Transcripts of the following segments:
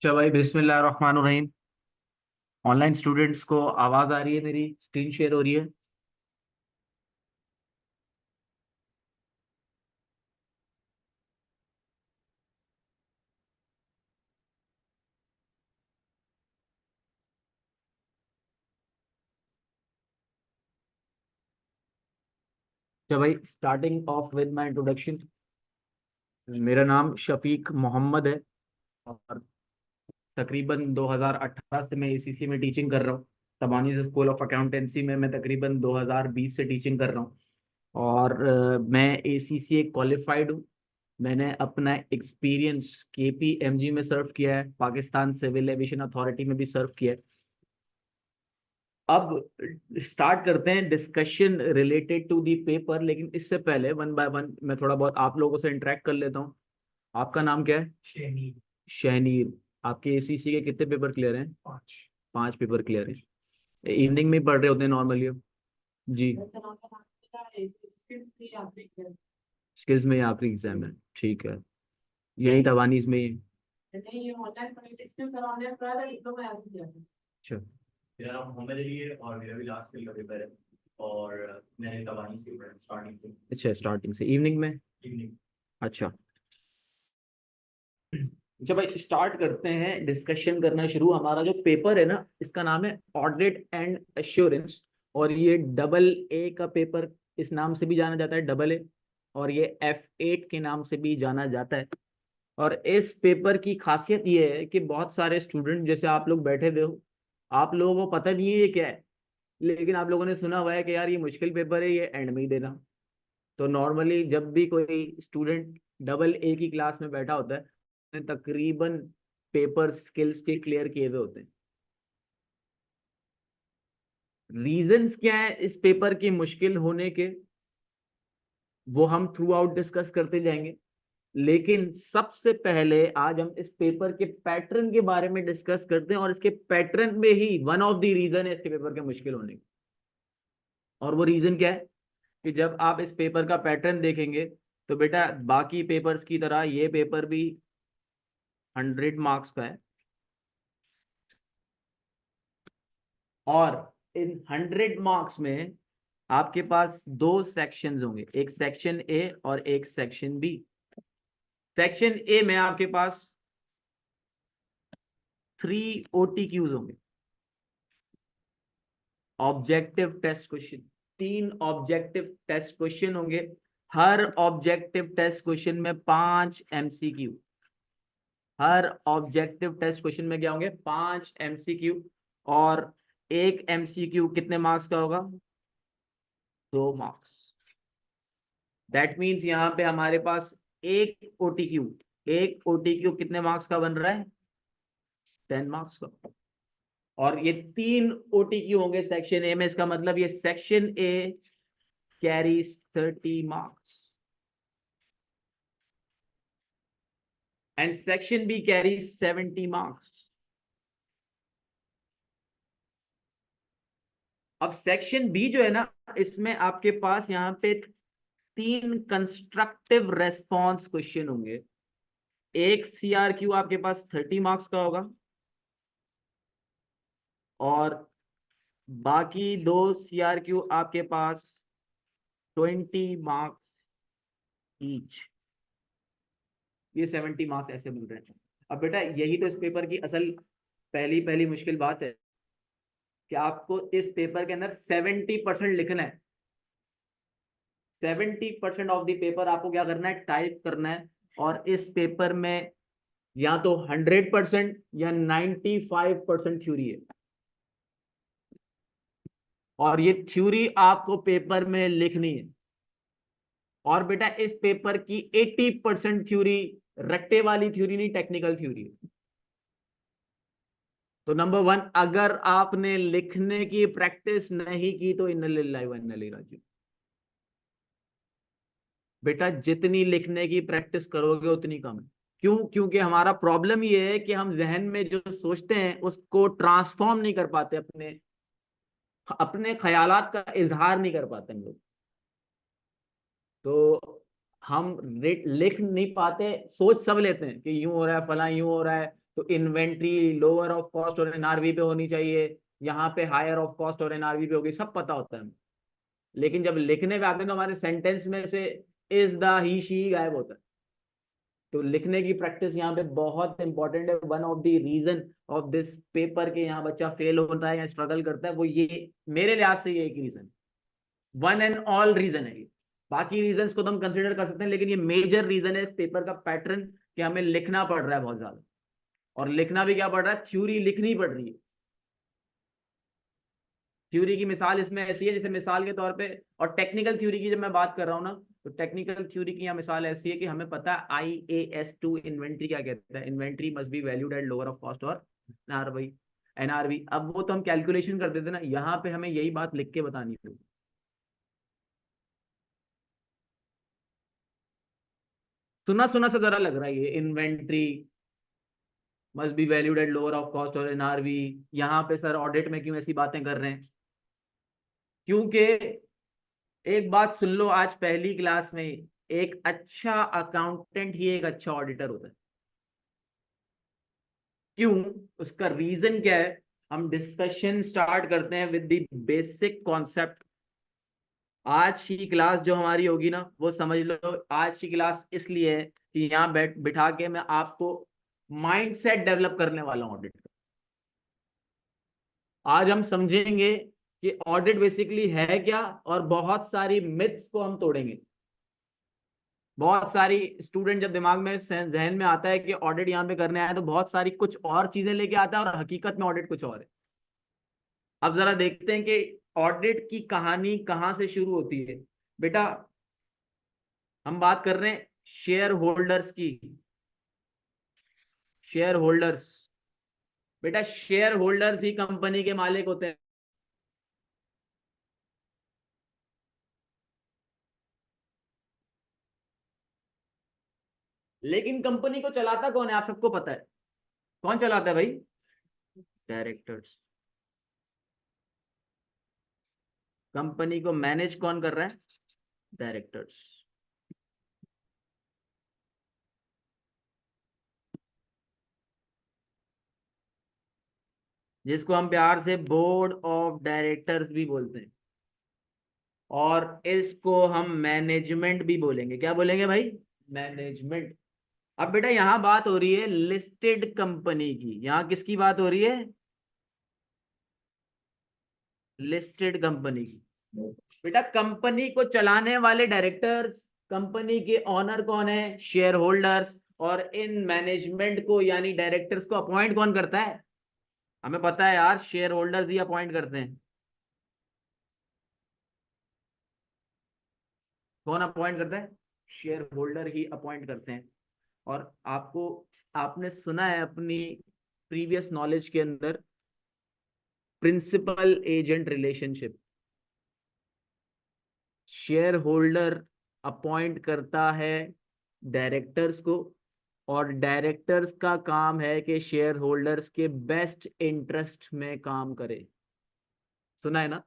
अच्छा भाई, बिस्मिल्लाह रहमान रहीम। Online students को आवाज आ रही है? मेरी स्क्रीन शेयर हो रही है? अच्छा भाई, starting of with my introduction. मेरा नाम शफीक मोहम्मद है और तकरीबन 2018 से मैं एसीसी में टीचिंग कर रहा हूँ। तबानी स्कूल ऑफ अकाउंटेंसी में मैं तकरीबन 2020 से टीचिंग कर रहा हूँ। और मैं एसीसी क्वालिफाइड हूँ। मैंने अपना एक्सपीरियंस केपीएमजी में सर्व किया है, पाकिस्तान सिविल एविएशन अथॉरिटी में भी सर्व किया है। अब स्टार्ट करते हैं discussion related to the paper, लेकिन इससे पहले वन बाय वन मैं थोड़ा बहुत आप लोगों से इंटरेक्ट कर लेता हूँ। आपका नाम क्या है? शहनीर। शहनीर। आपके एसीसी के कितने पेपर क्लियर हैं? 5। 5 पेपर क्लियर हैं। इवनिंग में ही पढ़ रहे होते हैं नॉर्मली? जी। स्किल्स में ही आखिरी एग्जाम है? ठीक है। यही तवानीस में ही? अच्छा। मेरा नाम मोहम्मद अली है और मेरा भी लास्ट ईयर का पेपर है। और मैंने तबानी से स्टार्टिंग की। अच्छा, स्टार्टिंग से इवनिंग में? इवनिंग। अच्छा। जब भाई स्टार्ट करते हैं डिस्कशन करना शुरू। हमारा जो पेपर है ना, इसका नाम है ऑडिट एंड एश्योरेंस। और ये डबल ए का पेपर इस नाम से भी जाना जाता है, डबल ए। और ये F8 के नाम से भी जाना जाता है। और इस पेपर की खासियत ये है कि बहुत सारे स्टूडेंट जैसे आप लोग बैठे हुए हो, आप लोगों को पता नहीं है ये क्या है। लेकिन आप लोगों ने सुना हुआ है कि यार ये मुश्किल पेपर है, ये एंड में ही देना। तो नॉर्मली जब भी कोई स्टूडेंट डबल ए की क्लास में बैठा होता है, उसने तकरीबन पेपर स्किल्स के क्लियर किए हुए होते हैं। रीजंस क्या है इस पेपर की मुश्किल होने के, वो हम थ्रू आउट डिस्कस करते जाएंगे। लेकिन सबसे पहले आज हम इस पेपर के पैटर्न के बारे में डिस्कस करते हैं, और इसके पैटर्न में ही वन ऑफ द रीजन है इसके पेपर के मुश्किल होने के। और वो रीजन क्या है कि जब आप इस पेपर का पैटर्न देखेंगे, तो बेटा बाकी पेपर्स की तरह ये पेपर भी 100 मार्क्स का है। और इन 100 मार्क्स में आपके पास दो सेक्शंस होंगे, एक सेक्शन ए और एक सेक्शन बी। सेक्शन ए में आपके पास 3 OTQs होंगे, objective test question. 3 objective test question होंगे। हर ऑब्जेक्टिव टेस्ट क्वेश्चन में 5 MCQ। हर ऑब्जेक्टिव टेस्ट क्वेश्चन में क्या होंगे? 5 MCQ। और एक MCQ कितने मार्क्स का होगा? 2 मार्क्स। दैट मीन्स यहाँ पे हमारे पास एक OTQ कितने मार्क्स का बन रहा है? 10 मार्क्स का। और ये 3 OTQ होंगे सेक्शन ए में। इसका मतलब ये section A carries 30 marks and section B carries 70 marks. अब सेक्शन बी जो है ना, इसमें आपके पास यहाँ पे 3 कंस्ट्रक्टिव रेस्पॉन्स क्वेश्चन होंगे। एक CRQ आपके पास 30 मार्क्स का होगा, और बाकी दो CRQ आपके पास 20 मार्क्स ईच। ये 70 मार्क्स ऐसे मिल रहे हैं। अब बेटा यही तो इस पेपर की असल पहली पहली मुश्किल बात है कि आपको इस पेपर के अंदर 70% लिखना है। 70% ऑफ द पेपर आपको क्या करना है? टाइप करना है। और इस पेपर में या तो 100% या 95% थ्योरी है। और ये थ्योरी आपको पेपर में लिखनी है। और बेटा इस पेपर की 80% थ्योरी रट्टे वाली थ्योरी नहीं, टेक्निकल थ्योरी है। तो नंबर वन, अगर आपने लिखने की प्रैक्टिस नहीं की तो इन्ना लिल्लाहि व इन्ना इलैहि राजिऊन। बेटा जितनी लिखने की प्रैक्टिस करोगे उतनी कम है। क्यों? क्योंकि हमारा प्रॉब्लम ये है कि हम जहन में जो सोचते हैं उसको ट्रांसफॉर्म नहीं कर पाते, अपने अपने ख्यालात का इजहार नहीं कर पाते हम लोग। तो हम लिख नहीं पाते। सोच सब लेते हैं कि यूं हो रहा है, फला यूं हो रहा है, तो इन्वेंट्री लोअर ऑफ कॉस्ट और एनआरवी पे होनी चाहिए, यहाँ पे हायर ऑफ कॉस्ट और एनआरवी पे होगी, सब पता होता है हमें। लेकिन जब लिखने पे आते हैं तो हमारे सेंटेंस में से इज द ही शी गायब होता है। तो लिखने की प्रैक्टिस यहाँ पे बहुत इंपॉर्टेंट है। One of the reason of this paper के यहाँ बच्चा फेल होता है या स्ट्रगल करता है, वो ये मेरे लिहाज से ये एक reason, one and all reason है ये। बाकी रीजंस को तो हम कंसिडर कर सकते हैं, लेकिन ये मेजर रीजन है इस पेपर का पैटर्न, कि हमें लिखना पड़ रहा है बहुत ज्यादा। और लिखना भी क्या पड़ रहा है, थ्योरी लिखनी पड़ रही है। थ्योरी की मिसाल इसमें ऐसी है, जैसे मिसाल के तौर पे, और टेक्निकल थ्योरी की जब मैं बात कर रहा हूँ ना, तो टेक्निकल थ्योरी की यहाँ मिसाल ऐसी है कि हमें पता है IAS2 इन्वेंट्री क्या कहता है, inventory must be valued at lower of cost और एनआरवी। अब वो तो हम कैलकुलेशन कर देते ना, यहाँ पे हमें यही बात लिख के बतानी होगी। सुना सुना से जरा लग रहा है ये, inventory must be valued at lower of cost और एनआरवी। यहाँ पे सर ऑडिट में क्यों ऐसी बातें कर रहे हैं? क्योंकि एक बात सुन लो, आज पहली क्लास में एक अच्छा अकाउंटेंट ही एक अच्छा ऑडिटर होता है। क्यों? उसका रीजन क्या है? हम डिस्कशन स्टार्ट करते हैं विद द बेसिक कॉन्सेप्ट। आज की क्लास जो हमारी होगी ना, वो समझ लो आज की क्लास इसलिए है कि यहाँ बैठ बिठा के मैं आपको माइंडसेट डेवलप करने वाला हूँ ऑडिट का। आज हम समझेंगे कि ऑडिट बेसिकली है क्या, और बहुत सारी मिथ्स को हम तोड़ेंगे। बहुत सारी स्टूडेंट जब दिमाग में जहन में आता है कि ऑडिट यहाँ पे करने आया, तो बहुत सारी कुछ और चीजें लेके आता है, और हकीकत में ऑडिट कुछ और है। अब जरा देखते हैं कि ऑडिट की कहानी कहाँ से शुरू होती है। बेटा, हम बात कर रहे हैं शेयर होल्डर्स की। शेयर होल्डर्स, बेटा शेयर होल्डर्स ही कंपनी के मालिक होते हैं। लेकिन कंपनी को चलाता कौन है, आप सबको पता है। कौन चलाता है भाई? डायरेक्टर्स। कंपनी को मैनेज कौन कर रहा है? डायरेक्टर्स। जिसको हम प्यार से बोर्ड ऑफ डायरेक्टर्स भी बोलते हैं, और इसको हम मैनेजमेंट भी बोलेंगे। क्या बोलेंगे भाई? मैनेजमेंट। अब बेटा यहां बात हो रही है लिस्टेड कंपनी की। यहां किसकी बात हो रही है? लिस्टेड कंपनी की। बेटा कंपनी को चलाने वाले डायरेक्टर्स, कंपनी के ऑनर कौन है? Share holders. और इन मैनेजमेंट को यानी डायरेक्टर्स को अपॉइंट कौन करता है? हमें पता है यार, शेयर होल्डर्स ही अपॉइंट करते हैं। कौन अपॉइंट करता है? शेयर होल्डर ही अपॉइंट करते हैं। और आपको, आपने सुना है अपनी प्रीवियस नॉलेज के अंदर, principal agent relationship. Share holder appoint करता है डायरेक्टर्स को, और डायरेक्टर्स का काम है कि शेयर होल्डर्स के बेस्ट इंटरेस्ट में काम करे। सुना है ना?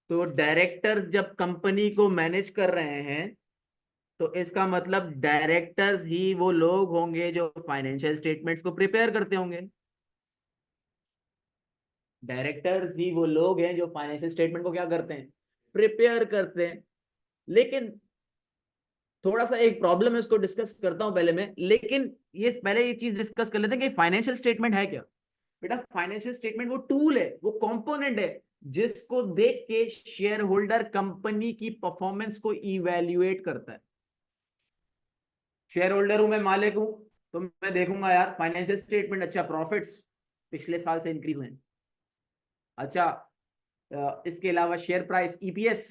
तो डायरेक्टर्स जब कंपनी को मैनेज कर रहे हैं, तो इसका मतलब डायरेक्टर्स ही वो लोग होंगे जो फाइनेंशियल स्टेटमेंट्स को प्रिपेयर करते होंगे। डायरेक्टर्स ही वो लोग हैं जो फाइनेंशियल स्टेटमेंट को क्या करते हैं? प्रिपेयर करते हैं। लेकिन थोड़ा सा एक प्रॉब्लम है, उसको डिस्कस करता हूं पहले मैं। लेकिन ये पहले ये चीज डिस्कस कर लेते हैं कि फाइनेंशियल स्टेटमेंट है क्या। बेटा फाइनेंशियल स्टेटमेंट वो टूल है, वो कंपोनेंट है, जिसको देख के शेयर होल्डर कंपनी की परफॉर्मेंस को इवेल्युएट करता है। शेयर होल्डर हूं मैं, मालिक हूं, तो मैं देखूंगा यार फाइनेंशियल स्टेटमेंट, अच्छा प्रॉफिट्स पिछले साल से इंक्रीज हुए हैं। अच्छा, इसके अलावा शेयर प्राइस EPS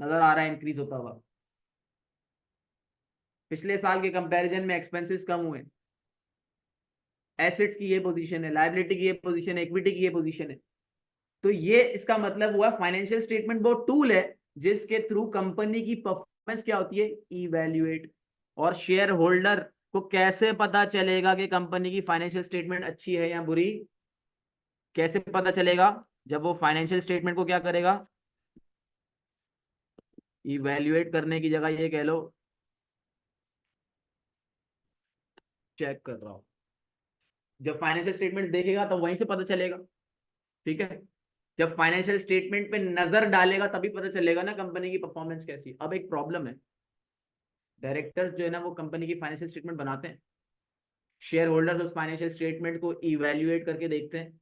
नजर आ रहा है इंक्रीज होता हुआ। पिछले साल के कंपैरिजन में एक्सपेंसेस कम हुए। एसेट्स की ये पोजीशन है, लायबिलिटी की ये पोजीशन है, इक्विटी की ये पोजीशन है। तो ये इसका मतलब हुआ फाइनेंशियल स्टेटमेंट वो टूल है जिसके थ्रू कंपनी की परफॉर्मेंस क्या होती है? इवैल्यूएट। और शेयर होल्डर को कैसे पता चलेगा कि कंपनी की फाइनेंशियल स्टेटमेंट अच्छी है या बुरी? कैसे पता चलेगा? जब वो फाइनेंशियल स्टेटमेंट को क्या करेगा? इवैल्यूएट करने की जगह ये कह लो चेक कर रहा हूं। जब फाइनेंशियल स्टेटमेंट देखेगा तो वहीं से पता चलेगा, ठीक है। जब फाइनेंशियल स्टेटमेंट पे नजर डालेगा तभी पता चलेगा ना कंपनी की परफॉर्मेंस कैसी है। अब एक प्रॉब्लम है, डायरेक्टर्स जो है ना वो कंपनी की फाइनेंशियल स्टेटमेंट बनाते हैं, शेयर होल्डर्स उस फाइनेंशियल स्टेटमेंट को इवेल्युएट करके देखते हैं,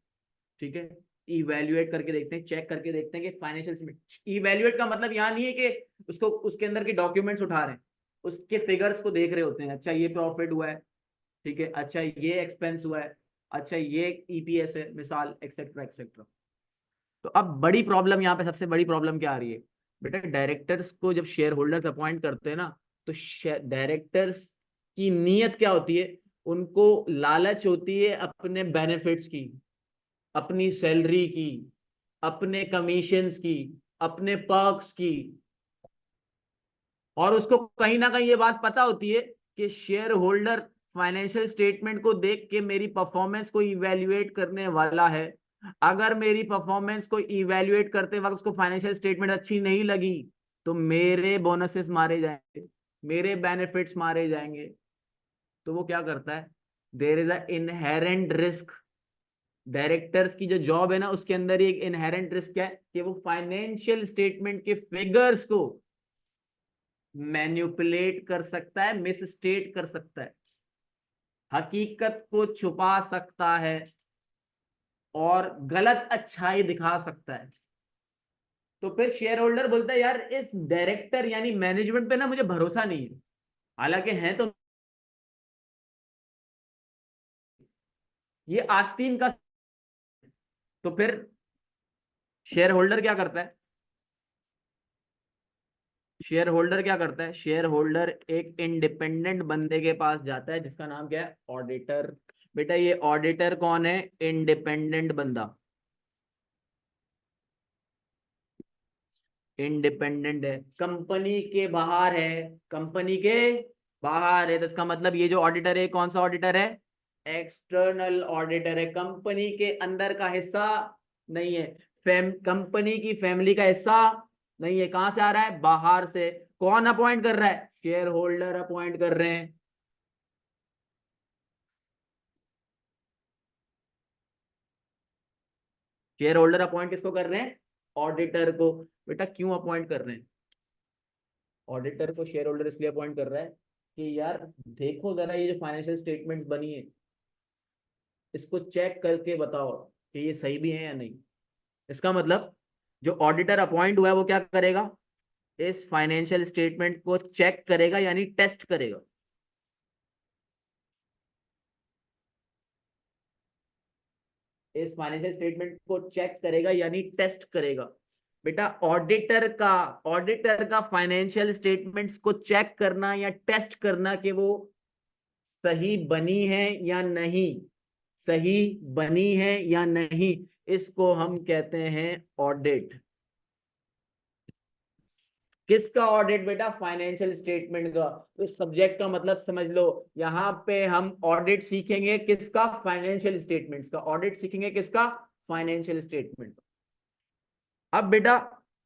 ठीक है। इवेल्युएट करके देखते हैं, चेक करके देखते हैं कि फाइनेंशियल, इवेल्युएट का मतलब यहाँ नहीं है कि उसको उसके अंदर के डॉक्यूमेंट्स उठा रहे हैं, उसके फिगर्स को देख रहे होते हैं। अच्छा ये प्रॉफिट हुआ है, ठीक है, अच्छा ये एक्सपेंस हुआ है, अच्छा ये ईपीएस है मिसाल, एक्सेट्रा एक्सेट्रा। तो अब बड़ी प्रॉब्लम यहाँ पे, सबसे बड़ी प्रॉब्लम क्या आ रही है बेटा, डायरेक्टर्स को जब शेयर होल्डर्स अपॉइंट करते हैं ना, तो डायरेक्टर्स की नीयत क्या होती है, उनको लालच होती है अपने बेनिफिट्स की, अपनी सैलरी की, अपने कमीशंस की, अपने पर्क्स की। और उसको कहीं ना कहीं ये बात पता होती है कि शेयर होल्डर फाइनेंशियल स्टेटमेंट को देख के मेरी परफॉर्मेंस को इवेल्युएट करने वाला है। अगर मेरी परफॉर्मेंस को इवेल्युएट करते वक्त उसको फाइनेंशियल स्टेटमेंट अच्छी नहीं लगी तो मेरे बोनसेस मारे जाएंगे, मेरे बेनिफिट्स मारे जाएंगे। तो वो क्या करता है, there is a inherent risk. Directors की जो जॉब है ना उसके अंदर ही एक इनहेरेंट रिस्क क्या है कि वो फाइनेंशियल स्टेटमेंट के फिगर्स को मैन्युपुलेट कर सकता है, मिसस्टेट कर सकता है, हकीकत को छुपा सकता है और गलत अच्छाई दिखा सकता है। तो फिर शेयर होल्डर बोलता है यार इस डायरेक्टर यानी मैनेजमेंट पे ना मुझे भरोसा नहीं है, हालांकि है तो ये आस्तीन का। तो फिर शेयर होल्डर क्या करता है, शेयर होल्डर क्या करता है, शेयर होल्डर एक इंडिपेंडेंट बंदे के पास जाता है जिसका नाम क्या है, ऑडिटर। बेटा ये ऑडिटर कौन है, इंडिपेंडेंट बंदा, इंडिपेंडेंट है, कंपनी के बाहर है, कंपनी के बाहर है। तो इसका मतलब ये जो ऑडिटर है कौन सा ऑडिटर है, एक्सटर्नल ऑडिटर है, कंपनी के अंदर का हिस्सा नहीं है, कंपनी की फैमिली का हिस्सा नहीं है। कहां से आ रहा है, बाहर से। कौन अपॉइंट कर रहा है, शेयर होल्डर अपॉइंट कर रहे हैं। शेयर होल्डर अपॉइंट किसको कर रहे हैं, ऑडिटर को। बेटा क्यों अपॉइंट कर रहे हैं, ऑडिटर को शेयर होल्डर इसलिए अपॉइंट कर रहा है कि यार देखो जरा ये जो फाइनेंशियल स्टेटमेंट्स बनी है इसको चेक करके बताओ कि ये सही भी है या नहीं। इसका मतलब जो ऑडिटर अपॉइंट हुआ है वो क्या करेगा, इस फाइनेंशियल स्टेटमेंट को चेक करेगा यानी टेस्ट करेगा। इस फाइनेंशियल स्टेटमेंट को चेक करेगा यानी टेस्ट करेगा। बेटा ऑडिटर का फाइनेंशियल स्टेटमेंट्स को चेक करना या टेस्ट करना कि वो सही बनी है या नहीं, सही बनी है या नहीं, इसको हम कहते हैं ऑडिट। किसका ऑडिट बेटा, फाइनेंशियल स्टेटमेंट का। तो सब्जेक्ट का मतलब समझ लो, यहाँ पे हम ऑडिट सीखेंगे किसका, फाइनेंशियल स्टेटमेंट्स का। ऑडिट सीखेंगे किसका, फाइनेंशियल स्टेटमेंट। अब बेटा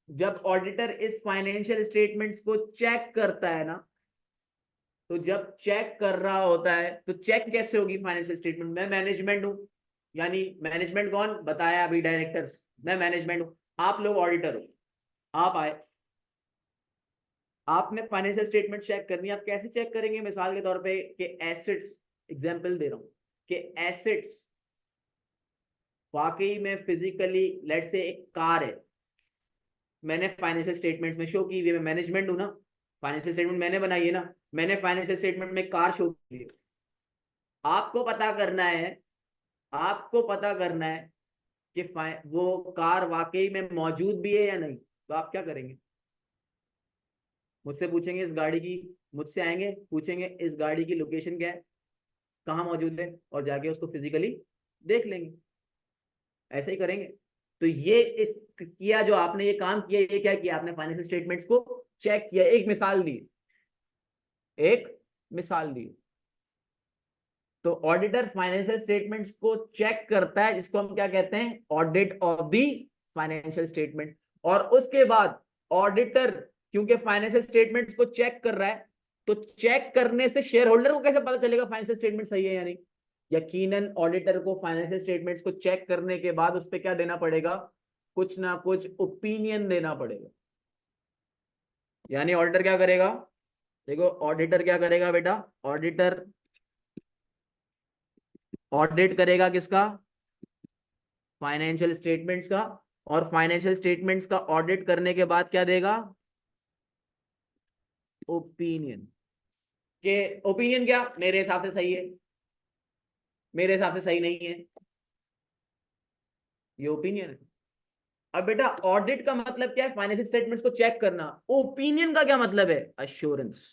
जब ऑडिटर इस फाइनेंशियल स्टेटमेंट्स को चेक करता है ना, तो जब चेक कर रहा होता है तो चेक कैसे होगी फाइनेंशियल स्टेटमेंट, मैं मैनेजमेंट हूं, यानी मैनेजमेंट कौन बताया अभी, डायरेक्टर्स, मैं मैनेजमेंट हूं, आप लोग ऑडिटर हो। आप आए, आपने फाइनेंशियल स्टेटमेंट चेक करनी है। आप कैसे चेक करेंगे, मिसाल के तौर पे कि एसेट्स, एग्जांपल दे रहा हूं कि एसेट्स वाकई में फिजिकली, लेट से एक कार है, मैंने फाइनेंशियल स्टेटमेंट्स में शो की हुई है, मैं मैनेजमेंट हूं ना, फाइनेंशियल स्टेटमेंट मैंने बनाई है ना, मैंने फाइनेंशियल स्टेटमेंट में कार शो की है। आपको पता करना है, आपको पता करना है कि वो कार वाकई में मौजूद भी है या नहीं। तो आप क्या करेंगे, मुझसे पूछेंगे इस गाड़ी की, मुझसे आएंगे पूछेंगे इस गाड़ी की लोकेशन क्या है, कहाँ मौजूद है, और जाके उसको फिजिकली देख लेंगे। ऐसे ही करेंगे। तो ये इस किया जो आपने ये काम किया, ये क्या किया आपने, फाइनेंशियल स्टेटमेंट्स को चेक किया। एक मिसाल दी, एक मिसाल दी। तो ऑडिटर फाइनेंशियल स्टेटमेंट्स को चेक करता है, जिसको हम क्या कहते हैं, audit of the financial statement. और उसके बाद ऑडिटर क्योंकि फाइनेंशियल स्टेटमेंट्स को चेक कर रहा है, तो चेक करने से शेयर होल्डर को कैसे पता चलेगा फाइनेंशियल स्टेटमेंट सही है या नहीं, यकीनन ऑडिटर को फाइनेंशियल स्टेटमेंट्स को चेक करने के बाद उस पर क्या देना पड़ेगा, कुछ ना कुछ ओपिनियन देना पड़ेगा। यानी ऑडिटर क्या करेगा, देखो ऑडिटर क्या करेगा बेटा, ऑडिटर ऑडिट करेगा किसका, फाइनेंशियल स्टेटमेंट्स का, और फाइनेंशियल स्टेटमेंट्स का ऑडिट करने के बाद क्या देगा, ओपिनियन। के ओपिनियन क्या, मेरे हिसाब से सही है, मेरे हिसाब से सही नहीं है, ये ओपिनियन है। अब बेटा ऑडिट का मतलब क्या है, फाइनेंशियल स्टेटमेंट्स को चेक करना। ओपिनियन का क्या मतलब है, अश्योरेंस।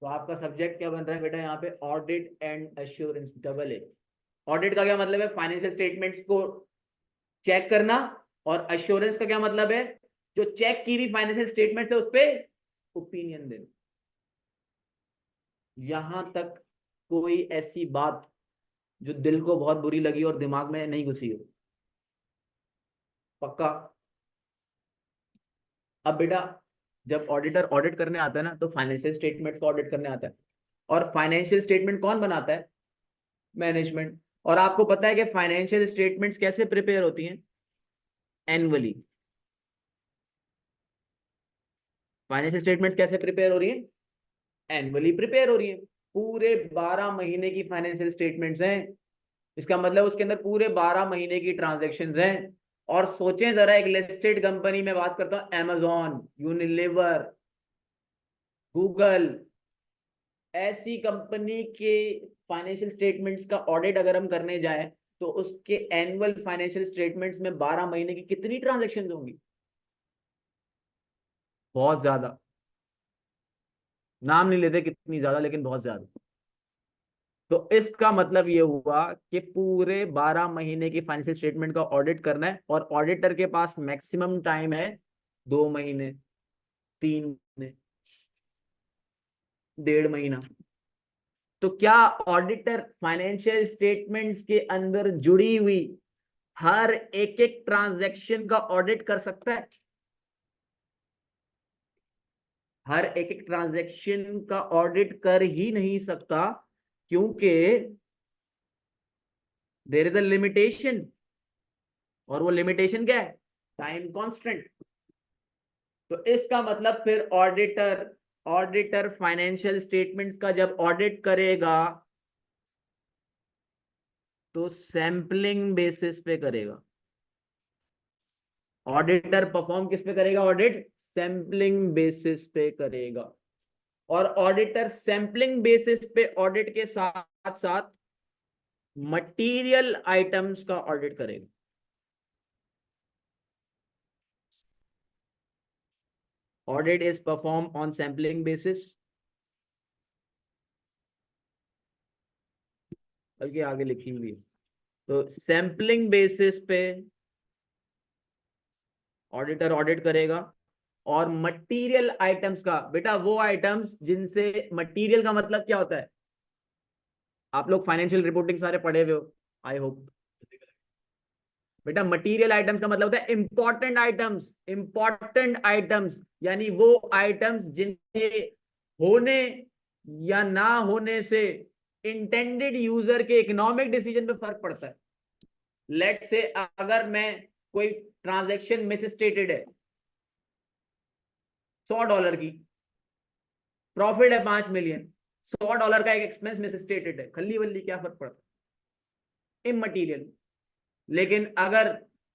तो आपका सब्जेक्ट क्या बन रहा है बेटा यहाँ पे, audit and assurance, double A. Audit का क्या मतलब है, फाइनेंशियल स्टेटमेंट्स को चेक करना, और अश्योरेंस का क्या मतलब है, जो चेक की हुई फाइनेंशियल स्टेटमेंट है उस पर ओपिनियन देना। यहां तक कोई ऐसी बात जो दिल को बहुत बुरी लगी और दिमाग में नहीं घुसी हो, पक्का। अब बेटा जब ऑडिटर ऑडिट करने आता है ना, तो फाइनेंशियल स्टेटमेंट को ऑडिट करने आता है, और फाइनेंशियल स्टेटमेंट कौन बनाता है, मैनेजमेंट। और आपको पता है कि फाइनेंशियल स्टेटमेंट्स कैसे प्रिपेयर होती हैं, एनुअली। फाइनेंशियल स्टेटमेंट्स कैसे प्रिपेयर हो रही है, एनुअली प्रिपेयर हो रही है। पूरे 12 महीने की फाइनेंशियल स्टेटमेंट्स हैं, इसका मतलब उसके अंदर पूरे 12 महीने की ट्रांजेक्शन हैं। और सोचें जरा, एक लिस्टेड कंपनी में बात करता हूं, amazon, यूनिलीवर, गूगल, ऐसी कंपनी के फाइनेंशियल स्टेटमेंट्स का ऑडिट अगर हम करने जाएं, तो उसके एनुअल फाइनेंशियल स्टेटमेंट्स में 12 महीने की कितनी ट्रांजेक्शन होंगी, बहुत ज्यादा। नाम नहीं लेते कितनी ज्यादा, लेकिन बहुत ज्यादा। तो इसका मतलब ये हुआ कि पूरे 12 महीने की फाइनेंशियल स्टेटमेंट का ऑडिट करना है, और ऑडिटर के पास मैक्सिमम टाइम है 2 महीने, 3 महीने, 1.5 महीना। तो क्या ऑडिटर फाइनेंशियल स्टेटमेंट्स के अंदर जुड़ी हुई हर एक एक ट्रांजैक्शन का ऑडिट कर सकता है, हर एक एक ट्रांजैक्शन का ऑडिट कर ही नहीं सकता, क्योंकि देयर इज अ लिमिटेशन। और वो लिमिटेशन क्या है, टाइम कांस्टेंट। तो इसका मतलब फिर ऑडिटर ऑडिटर फाइनेंशियल स्टेटमेंट्स का जब ऑडिट करेगा, तो सैंपलिंग बेसिस पे करेगा। ऑडिटर परफॉर्म किस पे करेगा, ऑडिट सैंपलिंग बेसिस पे करेगा। और ऑडिटर सैंपलिंग बेसिस पे ऑडिट के साथ साथ मटेरियल आइटम्स का ऑडिट करेगा। Audit is perform on sampling basis, बल्कि आगे लिखी हुई है, तो सैंपलिंग बेसिस पे ऑडिटर ऑडिट करेगा। और मटेरियल आइटम्स का, बेटा वो आइटम्स जिनसे, मटेरियल का मतलब क्या होता है, आप लोग फाइनेंशियल रिपोर्टिंग सारे पढ़े हुए हो, आई होप। बेटा मटेरियल आइटम्स का मतलब होता है इंपॉर्टेंट आइटम्स, इंपॉर्टेंट आइटम्स, यानी वो आइटम्स जिनके होने या ना होने से इंटेंडेड यूजर के इकोनॉमिक डिसीजन पे फर्क पड़ता है। लेट से अगर मैं, कोई ट्रांजैक्शन मिस स्टेटेड है $100 की, प्रॉफिट है 5 मिलियन, $100 का एक एक्सपेंस मिस स्टेटेड है, खल्ली बल्ली क्या फर्क पड़ता है, इमटीरियल। लेकिन अगर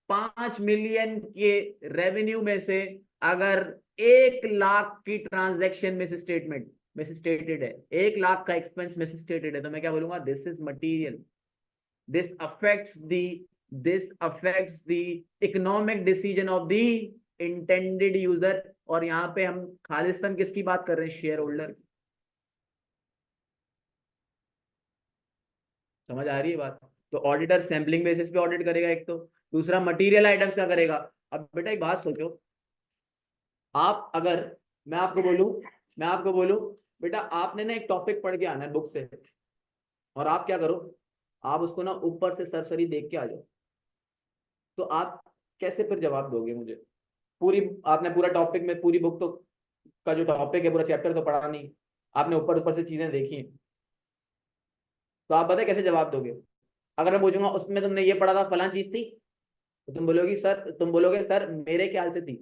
5 मिलियन के रेवेन्यू में से अगर 1 लाख की transaction miss statement miss stated है, 1 लाख का एक्सपेंस मिस स्टेटेड है, तो मैं क्या बोलूंगा, this is material, this affects the this affects the economic decision of the intended user. और यहां पे हम खालिस्तान किसकी बात कर रहे हैं, शेयर होल्डर। समझ आ रही है बात। तो ऑडिटर सैम्पलिंग बेसिस पे ऑडिट करेगा एक, तो दूसरा मटेरियल आइटम्स का करेगा। अब बेटा एक बात सोचो, आप अगर, मैं आपको बोलूं मैं आपको बोलूं बेटा आपने ना एक टॉपिक पढ़ के आना है बुक से, और आप क्या करो, आप उसको ना ऊपर से सरसरी देख के आ जाओ, तो आप कैसे फिर जवाब दोगे मुझे। पूरी आपने पूरा टॉपिक में पूरी बुक तो का जो टॉपिक है पूरा चैप्टर तो पढ़ा नहीं, आपने ऊपर ऊपर से चीजें देखी हैं, तो आप बताए कैसे जवाब दोगे? अगर मैं पूछूंगा उसमें तुमने ये पढ़ा था फलां चीज थी, तो तुम बोलोगे सर मेरे ख्याल से थी,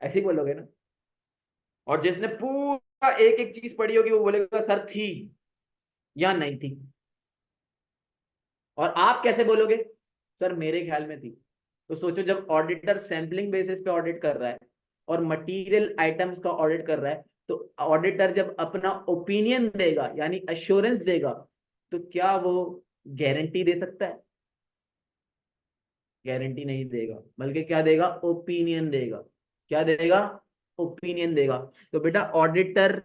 ऐसे ही बोलोगे ना। और जिसने पूरा एक एक चीज पढ़ी होगी वो बोलेगा सर थी या नहीं थी। और आप कैसे बोलोगे? सर मेरे ख्याल में थी। तो सोचो, जब ऑडिटर सैंपलिंग बेसिस पे ऑडिट कर रहा है और मटेरियल आइटम्स का ऑडिट कर रहा है, तो ऑडिटर जब अपना ओपिनियन देगा यानी अश्योरेंस देगा, तो क्या वो गारंटी दे सकता है? गारंटी नहीं देगा, बल्कि क्या देगा? ओपिनियन देगा। क्या देगा? ओपिनियन देगा। तो बेटा auditor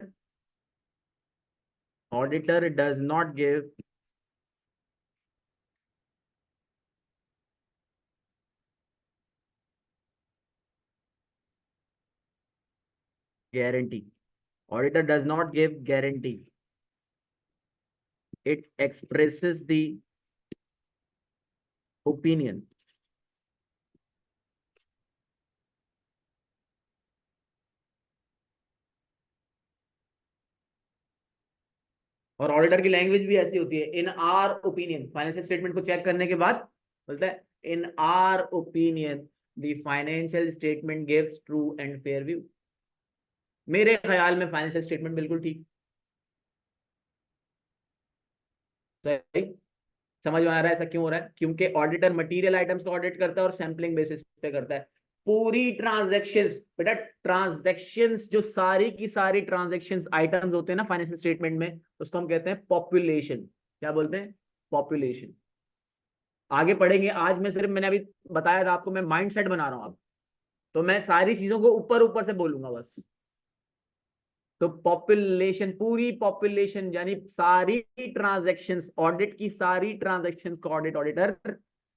does not give guarantee. Auditor does not give guarantee. It expresses the opinion. और ऑडिटर की लैंग्वेज भी ऐसी होती है, इन आर ओपिनियन, फाइनेंशियल स्टेटमेंट को चेक करने के बाद बोलता है इन our opinion the financial statement gives true and fair view. मेरे ख्याल में फाइनेंशियल स्टेटमेंट बिल्कुल ठीक। सही। समझ में आ रहा है ऐसा क्यों हो रहा है? क्योंकि ऑडिटर मटेरियल आइटम्स का ऑडिट करता है और सैंपलिंग बेसिस पे करता है। पूरी ट्रांजैक्शंस, बेटा ट्रांजैक्शंस जो सारी की सारी ट्रांजैक्शंस आइटम्स होते हैं ना फाइनेंशियल स्टेटमेंट में, उसको हम कहते हैं पॉपुलेशन। क्या बोलते हैं? पॉपुलेशन। आगे पढ़ेंगे, आज मैं सिर्फ मैंने अभी बताया था आपको, मैं माइंड सेट बना रहा हूं अब, तो मैं सारी चीजों को ऊपर ऊपर से बोलूंगा बस। तो पॉपुलेशन, पूरी पॉपुलेशन यानी सारी ट्रांजैक्शंस, ऑडिट की सारी ट्रांजैक्शंस का ऑडिट ऑडिटर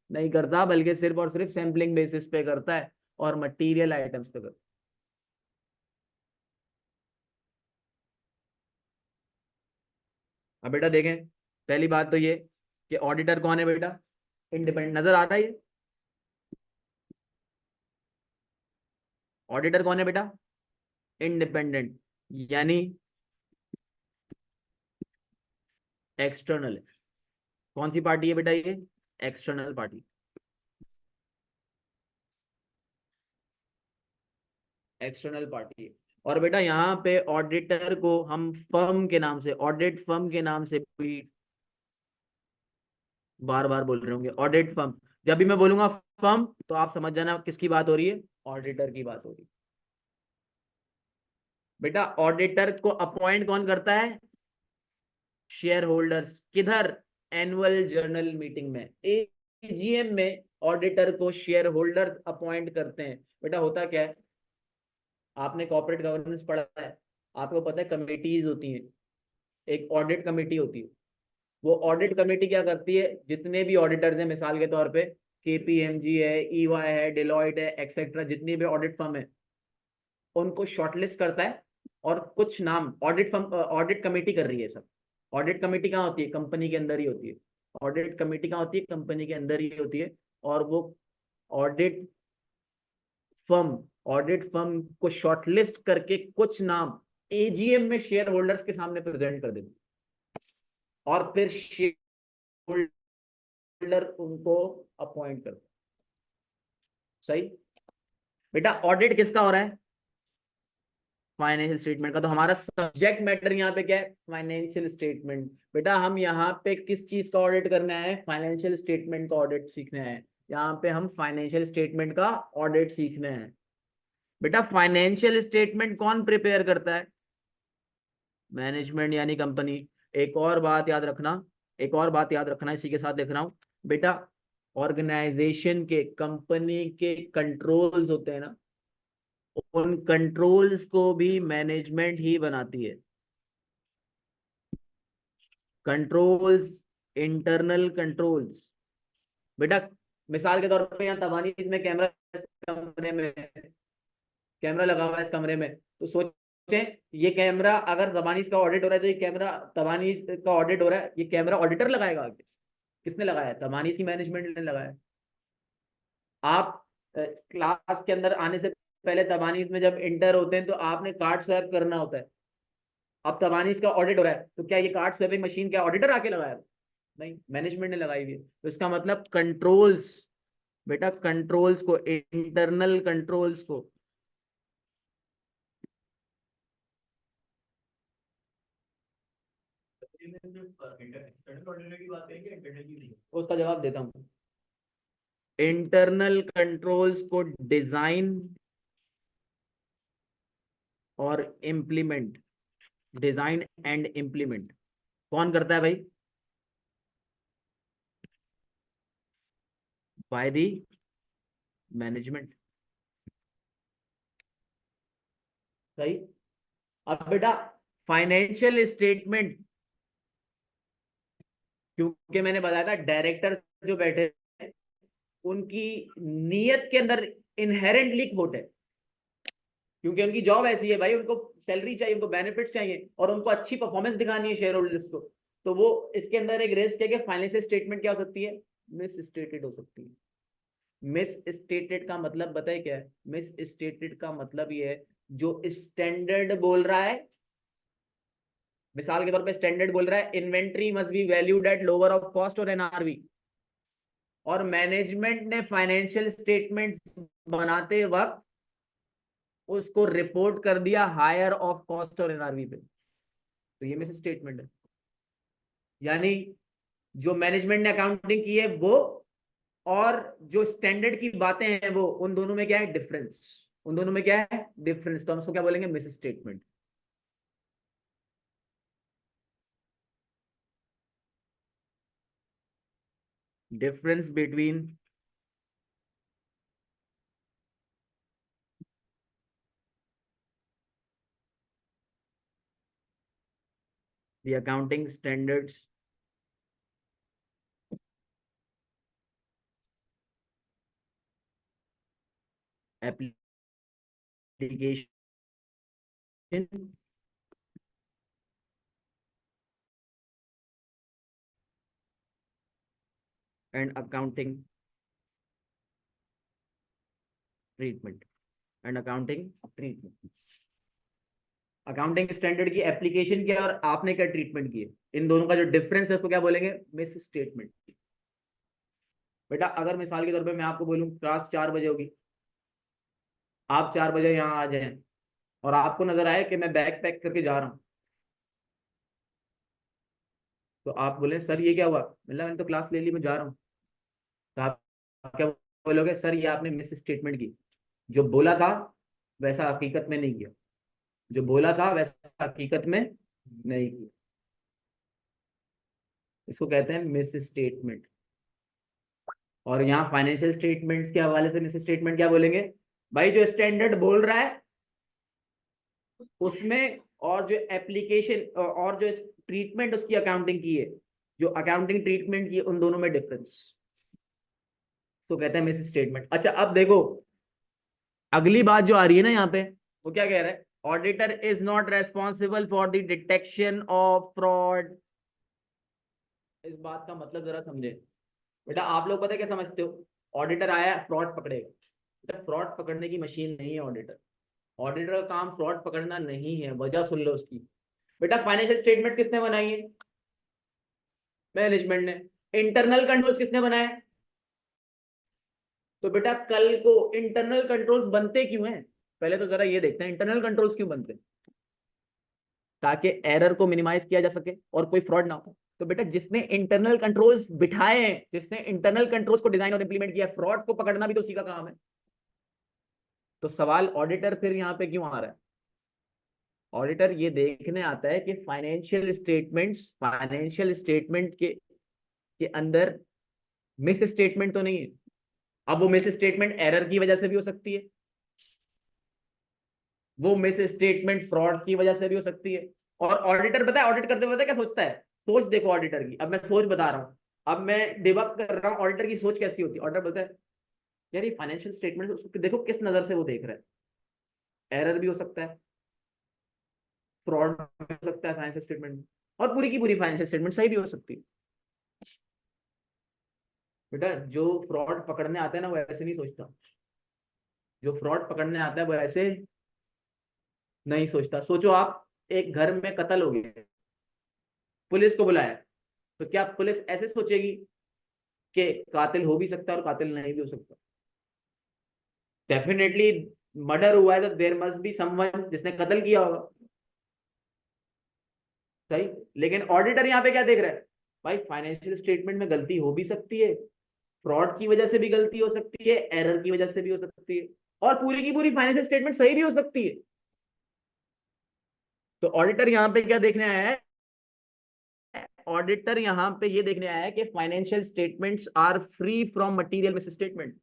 नहीं करता, बल्कि सिर्फ और सिर्फ सैंपलिंग बेसिस पे करता है और मटेरियल आइटम्स पे करता है। अब बेटा देखें, पहली बात तो ये कि ऑडिटर कौन है बेटा? इंडिपेंडेंट। नजर आ रहा है ये? ऑडिटर कौन है बेटा? इंडिपेंडेंट, यानी एक्सटर्नल है। कौन सी पार्टी है बेटा ये? एक्सटर्नल पार्टी, एक्सटर्नल पार्टी है। और बेटा यहाँ पे ऑडिटर को हम फर्म के नाम से, ऑडिट फर्म के नाम से भी बार बार बोल रहे होंगे, ऑडिट फर्म। जब भी मैं बोलूंगा फर्म तो आप समझ जाना किसकी बात हो रही है, ऑडिटर की बात हो रही है। बेटा ऑडिटर को अपॉइंट कौन करता है? Share holders. किधर? एनुअल जनरल मीटिंग में, एजीएम में ऑडिटर को शेयर होल्डर्स अपॉइंट करते हैं। बेटा होता क्या है, आपने कॉर्पोरेट गवर्नेंस पढ़ा है, आपको पता है कमेटीज होती हैं। एक ऑडिट कमेटी होती है, वो ऑडिट कमेटी क्या करती है, जितने भी ऑडिटर्स हैं, मिसाल के तौर पे केपीएमजी है, ईवाई है, डिलॉयट है, एक्सेट्रा, जितनी भी ऑडिट फर्म है, उनको शॉर्टलिस्ट करता है। और कुछ नाम ऑडिट फर्म, ऑडिट कमेटी कर रही है सब। ऑडिट कमेटी कहाँ होती है? कंपनी के अंदर ही होती है। ऑडिट कमेटी कहाँ होती है? कंपनी के अंदर ही होती है। और वो ऑडिट फर्म, ऑडिट फर्म को शॉर्टलिस्ट करके कुछ नाम एजीएम में शेयर होल्डर्स के सामने प्रेजेंट कर देती, और फिर शेयर होल्डर उनको अपॉइंट करते। सही। बेटा ऑडिट किसका हो रहा है? फाइनेंशियल स्टेटमेंट का। तो हमारा सब्जेक्ट मैटर यहाँ पे क्या है? Financial statement. बेटा हम यहाँ पे किस चीज का ऑडिट करना है? फाइनेंशियल स्टेटमेंट का ऑडिट सीखना है। यहाँ पे हम फाइनेंशियल स्टेटमेंट का ऑडिट सीखना है। बेटा फाइनेंशियल स्टेटमेंट कौन प्रिपेयर करता है? मैनेजमेंट यानी कंपनी। एक और बात याद रखना, एक और बात याद रखना, इसी के साथ लिख रहा हूं बेटा, ऑर्गेनाइजेशन के, कंपनी के कंट्रोल्स होते हैं ना, उन कंट्रोल्स को भी मैनेजमेंट ही बनाती है। Controls, internal controls. बेटा मिसाल के तौर पे यहाँ तबानी में कैमरा, कमरे में कैमरा लगा हुआ है इस कमरे में, तो सोचें ये कैमरा अगर तबानीस का ऑडिट हो रहा है, तो ये कैमरा तबानीस का ऑडिट हो रहा है, ये कैमरा ऑडिटर लगाएगा आगे? किसने लगाया है? तबानीस की मैनेजमेंट ने लगाया है। आप क्लास के अंदर आने से पहले तबानीस में जब इंटर होते हैं तो आपने कार्ड स्वैप करना होता है। अब तबानीस का ऑडिट हो रहा है तो क्या ये कार्ड स्वैपिंग मशीन क्या ऑडिटर आके लगाया? नहीं, मैनेजमेंट ने लगाई हुई है। तो इसका मतलब कंट्रोल्स, बेटा कंट्रोल्स को, इंटरनल कंट्रोल्स को, एक्सटर्नल ऑडिटर की बात करेंगे, इंटरनल की नहीं? उसका जवाब देता हूँ। इंटरनल कंट्रोल्स को डिजाइन और इम्प्लीमेंट, डिजाइन एंड इम्प्लीमेंट कौन करता है भाई? By the management. सही। अब बेटा फाइनेंशियल स्टेटमेंट, क्योंकि मैंने बताया था डायरेक्टर जो बैठे हैं उनकी नीयत के अंदर इनहेरेंटली खोट है, क्योंकि उनकी जॉब ऐसी है भाई, उनको सैलरी चाहिए, उनको बेनिफिट्स चाहिए और उनको अच्छी परफॉर्मेंस दिखानी है शेयर होल्डर्स को। तो वो इसके अंदर एक रिस्क है कि फाइनेंशियल स्टेटमेंट क्या हो सकती है? मिस स्टेटेड हो सकती है। मिस स्टेटेड का मतलब बताए क्या है? मिस स्टेटेड का मतलब ये है जो स्टैंडर्ड बोल रहा है, मिसाल के तौर पे स्टैंडर्ड बोल रहा है inventory must be valued at lower of cost और एनआरवी, और मैनेजमेंट ने फाइनेंशियल स्टेटमेंट्स बनाते वक्त उसको रिपोर्ट कर दिया हायर ऑफ कॉस्ट और एनआरवी पे, तो ये मिस स्टेटमेंट है। यानी जो मैनेजमेंट ने अकाउंटिंग की है वो, और जो स्टैंडर्ड की बातें हैं वो, उन दोनों में क्या है डिफरेंस? उन दोनों में क्या है डिफरेंस? तो हम उसको क्या बोलेंगे? Miss statement. Difference between the accounting standards application and accounting treatment, and accounting treatment. Accounting standard की एप्लीकेशन क्या है और आपने क्या ट्रीटमेंट की है, इन दोनों का जो डिफरेंस है उसको क्या बोलेंगे? Miss statement. बेटा अगर मिसाल के तौर पे मैं आपको बोलूं क्लास 4 बजे होगी, आप 4 बजे यहाँ आ जाएं और आपको नजर आए कि मैं बैग पैक करके जा रहा हूँ, तो आप बोले सर ये क्या हुआ? मतलब मैंने तो क्लास ले ली, मैं जा रहा हूँ। तो आप क्या बोलोगे? सर ये आपने मिस स्टेटमेंट की, जो बोला था वैसा हकीकत में नहीं किया, जो बोला था वैसा हकीकत में नहीं किया। इसको कहते हैं मिस स्टेटमेंट। और यहाँ फाइनेंशियल स्टेटमेंट्स के हवाले से मिस स्टेटमेंट क्या बोलेंगे? भाई जो स्टैंडर्ड बोल रहा है उसमें, और जो एप्लीकेशन और जो ट्रीटमेंट उसकी अकाउंटिंग की है, जो अकाउंटिंग ट्रीटमेंट की है, उन दोनों में डिफरेंस, तो कहते हैं मिस स्टेटमेंट। अच्छा अब देखो अगली बात जो आ रही है ना यहाँ पे, वो क्या कह रहा है? Auditor is not responsible for the detection of fraud. इस बात का मतलब जरा समझे बेटा। आप लोग पता है क्या समझते हो? ऑडिटर आया फ्रॉड पकड़ेगा, बेटा फ्रॉड पकड़ने की मशीन नहीं है ऑडिटर। ऑडिटर का काम फ्रॉड पकड़ना नहीं है, वजह सुन लो उसकी। बेटा फाइनेंशियल स्टेटमेंट किसने बनाई है? मैनेजमेंट ने। इंटरनल कंट्रोल्स किसने बनाए? तो बेटा कल को इंटरनल कंट्रोल्स बनते क्यों हैं? पहले तो जरा ये देखते हैं इंटरनल कंट्रोल्स क्यों बनते हैं। ताकि एरर को मिनिमाइज किया जा सके और कोई फ्रॉड ना हो। तो बेटा जिसने इंटरनल कंट्रोल्स बिठाए हैं, जिसने इंटरनल कंट्रोल्स को डिजाइन और इंप्लीमेंट किया, फ्रॉड को पकड़ना भी तो उसी का काम है। तो सवाल ऑडिटर फिर यहाँ पे क्यों आ रहा है? ऑडिटर ये देखने आता है कि फाइनेंशियल स्टेटमेंट के अंदर मिस स्टेटमेंट तो नहीं है। अब वो मिस स्टेटमेंट एरर की वजह से भी हो सकती है, वो मिस स्टेटमेंट फ्रॉड की वजह से भी हो सकती है। और ऑडिटर पता है ऑडिट करते हुए क्या सोचता है? सोच देखो ऑडिटर की, अब मैं सोच बता रहा हूँ, अब मैं डिबक कर रहा हूँ ऑडिटर की सोच कैसी होती है। ऑडिटर बोलता है यार ये फाइनेंशियल स्टेटमेंट उसको देखो किस नजर से वो देख रहा है, एरर भी हो सकता है, फ्रॉड भी हो सकता है फाइनेंशियल स्टेटमेंट में, और पूरी की पूरी फाइनेंशियल स्टेटमेंट सही भी हो सकती है। बेटा जो फ्रॉड पकड़ने आता है ना वो ऐसे नहीं सोचता, जो फ्रॉड पकड़ने आता है वो ऐसे नहीं सोचता। सोचो आप, एक घर में कत्ल हो गया, पुलिस को बुलाया, तो क्या पुलिस ऐसे सोचेगी कि कातिल हो भी सकता है और कातिल नहीं भी हो सकता? डेफिनेटली मर्डर हुआ है तो देयर मस्ट बी समवन जिसने कत्ल किया होगा। सही। लेकिन ऑडिटर यहाँ पे क्या देख रहा है? भाई फाइनेंशियल स्टेटमेंट में गलती हो भी सकती है, फ्रॉड की वजह से भी गलती हो सकती है, एरर की वजह से भी हो सकती है, और पूरी की पूरी फाइनेंशियल स्टेटमेंट सही भी हो सकती है। तो ऑडिटर यहाँ पे क्या देखने आया है? ऑडिटर यहाँ पे ये देखने आया है कि financial statements are free from material misstatement.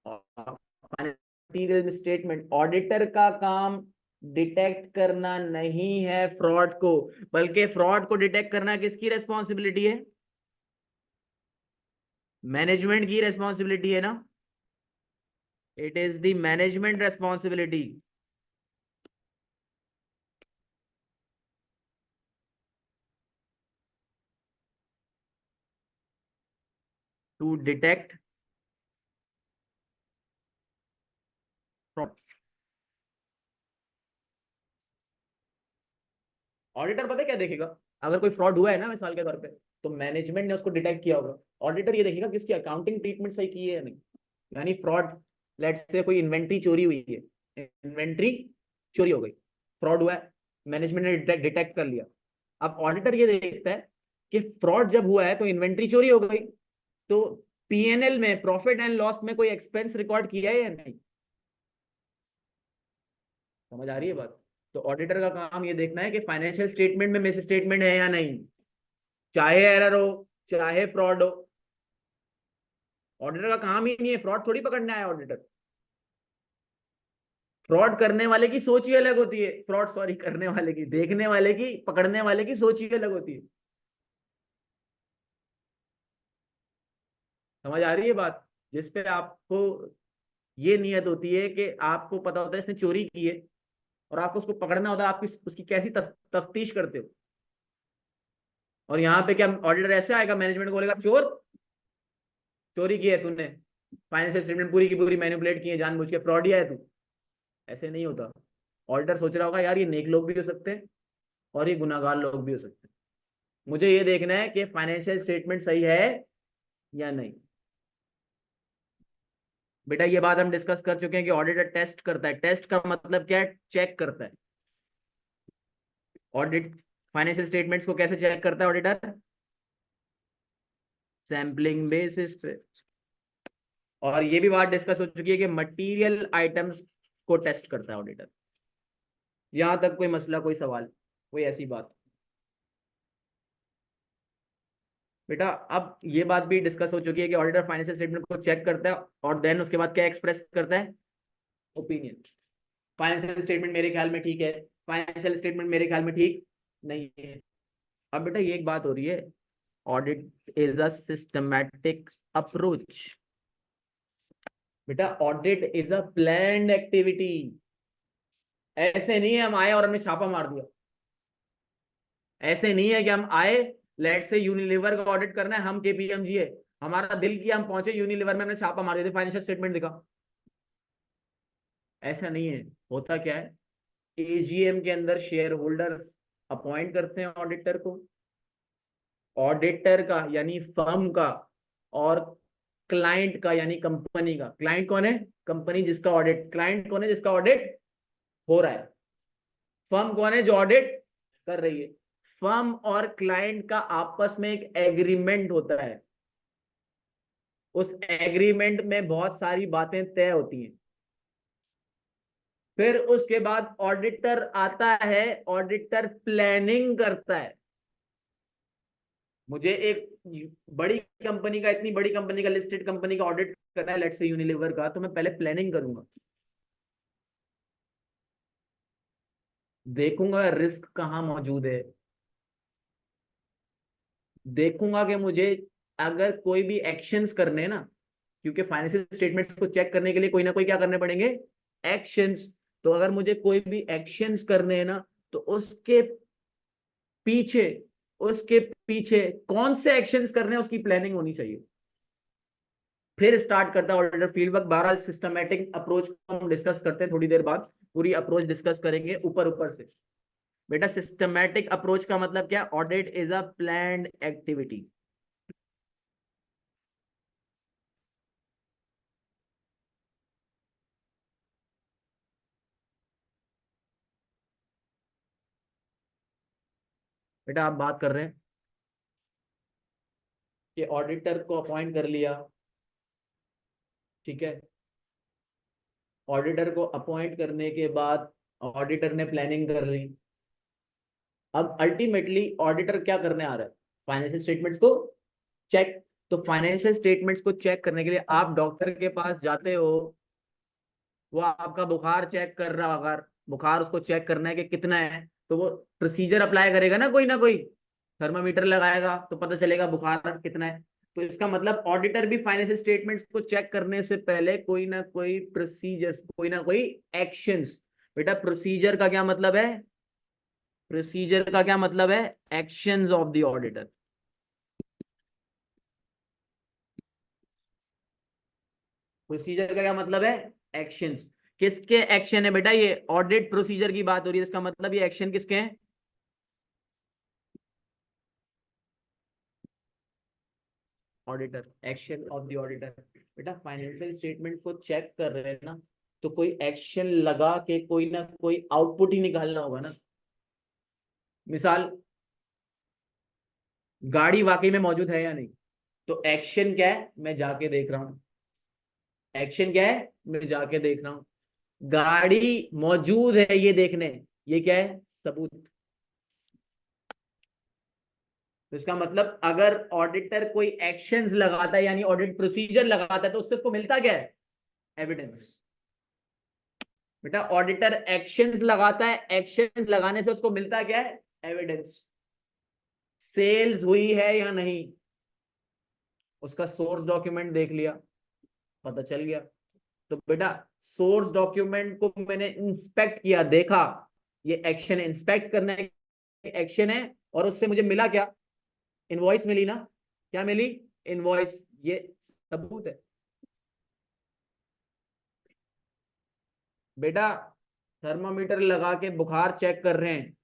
Material statement, auditor का काम डिटेक्ट करना नहीं है फ्रॉड को, बल्कि फ्रॉड को डिटेक्ट करना किसकी रेस्पॉन्सिबिलिटी है? मैनेजमेंट की रेस्पॉन्सिबिलिटी है ना। It is the management responsibility to detect fraud. Auditor पता है क्या देखेगा? अगर कोई फ्रॉड हुआ है ना मिसाल के तौर पे, तो मैनेजमेंट ने उसको डिटेक्ट किया होगा, ऑडिटर ये देखेगा कि उसकी अकाउंटिंग ट्रीटमेंट सही की है या नहीं। यानी फ्रॉड, लेट्स से कोई इन्वेंट्री चोरी हुई है, इन्वेंट्री चोरी हो गई, फ्रॉड हुआ है, मैनेजमेंट ने डिटेक्ट कर लिया। अब ऑडिटर ये देखता है कि फ्रॉड जब हुआ है तो इन्वेंट्री चोरी हो गई, तो पीएनएल में, प्रॉफिट एंड लॉस में कोई एक्सपेंस रिकॉर्ड किया है या नहीं। समझ आ रही है बात? तो ऑडिटर का काम ये देखना है कि फाइनेंशियल स्टेटमेंट में मिस स्टेटमेंट है या नहीं, चाहे एरर हो चाहे फ्रॉड हो। ऑडिटर का काम ही नहीं है, फ्रॉड थोड़ी पकड़ना है ऑडिटर। फ्रॉड करने वाले की सोच ही अलग होती है, फ्रॉड सॉरी करने वाले की, देखने वाले की, पकड़ने वाले की सोच ही अलग होती है। समझ आ रही है बात? जिसपे आपको ये नियत होती है कि आपको पता होता है इसने चोरी की है, और आपको उसको पकड़ना होता है, आप उसकी कैसी तफ्तीश करते हो। और यहाँ पे क्या ऑडिटर ऐसे आएगा, मैनेजमेंट को बोलेगा चोर, चोरी की है तूने, फाइनेंशियल स्टेटमेंट पूरी की पूरी मैनिपुलेट की है, जानबूझ के फ्रॉड है तू? ऐसे नहीं होता। ऑडिटर सोच रहा होगा यार ये नेक लोग भी हो सकते हैं और ये गुनाहगार लोग भी हो सकते हैं, मुझे ये देखना है कि फाइनेंशियल स्टेटमेंट सही है या नहीं। बेटा ये बात हम डिस्कस कर चुके हैं कि ऑडिटर टेस्ट करता है। टेस्ट का मतलब क्या है? चेक करता है। ऑडिट फाइनेंशियल स्टेटमेंट्स को कैसे चेक करता है ऑडिटर? सैम्पलिंग बेसिस पे। और ये भी बात डिस्कस हो चुकी है कि मटेरियल आइटम्स को टेस्ट करता है ऑडिटर। यहां तक कोई मसला, कोई सवाल, कोई ऐसी बात? बेटा अब ये बात भी डिस्कस हो चुकी है कि ऑडिटर फाइनेंशियल स्टेटमेंट को चेक करता है और देन उसके बाद क्या एक्सप्रेस करता है? ओपिनियन। फाइनेंशियल स्टेटमेंट मेरे ख्याल में ठीक है, फाइनेंशियल स्टेटमेंट मेरे ख्याल में ठीक नहीं है। अब बेटा ये एक बात हो रही है, audit is a systematic approach. बेटा audit is a planned activity. ऐसे नहीं है हम आए और हमने छापा मार दिया। ऐसे नहीं है कि हम आए, लेट से यूनिलीवर का ऑडिट करना है, हम केपीएमजी है, हमारा दिल किया हम पहुंचे यूनिलीवर में, हमने छापा मार दिया, फाइनेंशियल स्टेटमेंट दिखा। ऐसा नहीं है। होता क्या है, एजीएम के अंदर शेयर होल्डर्स अपॉइंट करते हैं ऑडिटर को। ऑडिटर का यानी फर्म का, और क्लाइंट का यानी कंपनी का। क्लाइंट कौन है? कंपनी जिसका ऑडिट, क्लाइंट कौन है? जिसका ऑडिट हो रहा है। फर्म कौन है? जो ऑडिट कर रही है। फर्म और क्लाइंट का आपस में एक एग्रीमेंट होता है, उस एग्रीमेंट में बहुत सारी बातें तय होती हैं। फिर उसके बाद ऑडिटर आता है, ऑडिटर प्लानिंग करता है। मुझे एक बड़ी कंपनी का, इतनी बड़ी कंपनी का, लिस्टेड कंपनी का ऑडिट करना है, लेट्स से यूनिलीवर का, तो मैं पहले प्लानिंग करूंगा, देखूंगा रिस्क कहाँ मौजूद है, देखूंगा कि मुझे अगर कोई भी एक्शंस करने हैं ना, क्योंकि फाइनेंशियल स्टेटमेंट्स को चेक करने के लिए कोई ना कोई क्या करने पड़ेंगे? एक्शंस। तो अगर मुझे कोई भी एक्शंस करने हैं ना, तो पीछे उसके पीछे कौन से एक्शंस करने हैं उसकी प्लानिंग होनी चाहिए। फिर स्टार्ट करता है auditor field work. 12 systematic approach को हम डिस्कस करते हैं, थोड़ी देर बाद पूरी अप्रोच डिस्कस करेंगे ऊपर ऊपर से। बेटा सिस्टमेटिक अप्रोच का मतलब क्या? Audit is a planned activity. बेटा आप बात कर रहे हैं कि ऑडिटर को अपॉइंट कर लिया, ठीक है। ऑडिटर को अपॉइंट करने के बाद ऑडिटर ने प्लानिंग कर ली। अब अल्टीमेटली ऑडिटर क्या करने आ रहा है? फाइनेंशियल स्टेटमेंट्स को चेक। तो फाइनेंशियल स्टेटमेंट्स को चेक करने के लिए आप डॉक्टर के पास जाते हो, वो आपका बुखार चेक कर रहा, अगर बुखार उसको चेक करना है कि कितना है, तो वो प्रोसीजर अप्लाई करेगा ना कोई थर्मामीटर लगाएगा तो पता चलेगा बुखार कितना है। तो इसका मतलब ऑडिटर भी फाइनेंशियल स्टेटमेंट्स को चेक करने से पहले कोई ना कोई प्रोसीजर्स, कोई ना कोई एक्शंस। बेटा प्रोसीजर का क्या मतलब है? प्रोसीजर का क्या मतलब है? Actions of the auditor. Procedure का क्या मतलब है? एक्शंस। किसके एक्शन है बेटा? ये ऑडिट प्रोसीजर की बात हो रही है, इसका मतलब ये एक्शन किसके हैं? Auditor. Action of the auditor. बेटा फाइनेंशियल स्टेटमेंट को चेक कर रहे हैं ना, तो कोई एक्शन लगा के कोई ना कोई आउटपुट ही निकालना होगा ना। मिसाल, गाड़ी वाकई में मौजूद है या नहीं, तो एक्शन क्या है? मैं जाके देख रहा हूं। एक्शन क्या है? मैं जाके देख रहा हूं। गाड़ी मौजूद है ये देखने, ये क्या है? सबूत। तो इसका मतलब अगर ऑडिटर कोई एक्शंस लगाता है यानी ऑडिट प्रोसीजर लगाता है, तो उससे उसको मिलता क्या है? एविडेंस। बेटा ऑडिटर एक्शंस लगाता है, एक्शंस लगाने से उसको मिलता क्या है? एविडेंस। सेल्स हुई है या नहीं, उसका सोर्स डॉक्यूमेंट देख लिया, पता चल गया। तो बेटा सोर्स डॉक्यूमेंट को मैंने इंस्पेक्ट किया, देखा, ये एक्शन है, इंस्पेक्ट करना एक्शन है, और उससे मुझे मिला क्या? इनवॉइस मिली ना। क्या मिली? इनवॉइस। ये सबूत है। बेटा थर्मामीटर लगा के बुखार चेक कर रहे हैं,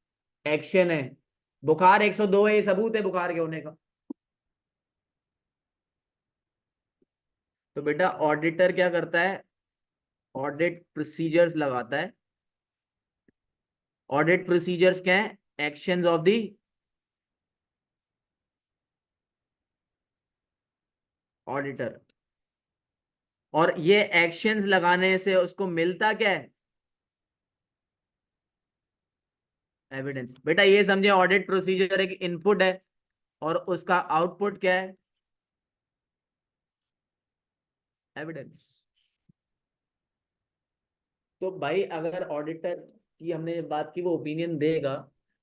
एक्शन है। बुखार 102 है, ये सबूत है बुखार के होने का। तो बेटा ऑडिटर क्या करता है? ऑडिट प्रोसीजर्स लगाता है। ऑडिट प्रोसीजर्स क्या है? Actions of the auditor. और ये एक्शंस लगाने से उसको मिलता क्या है? एविडेंस। बेटा ये समझे, ऑडिट प्रोसीजर एक इनपुट है और उसका आउटपुट क्या है? एविडेंस। तो भाई अगर ऑडिटर की हमने बात की, वो ओपिनियन देगा,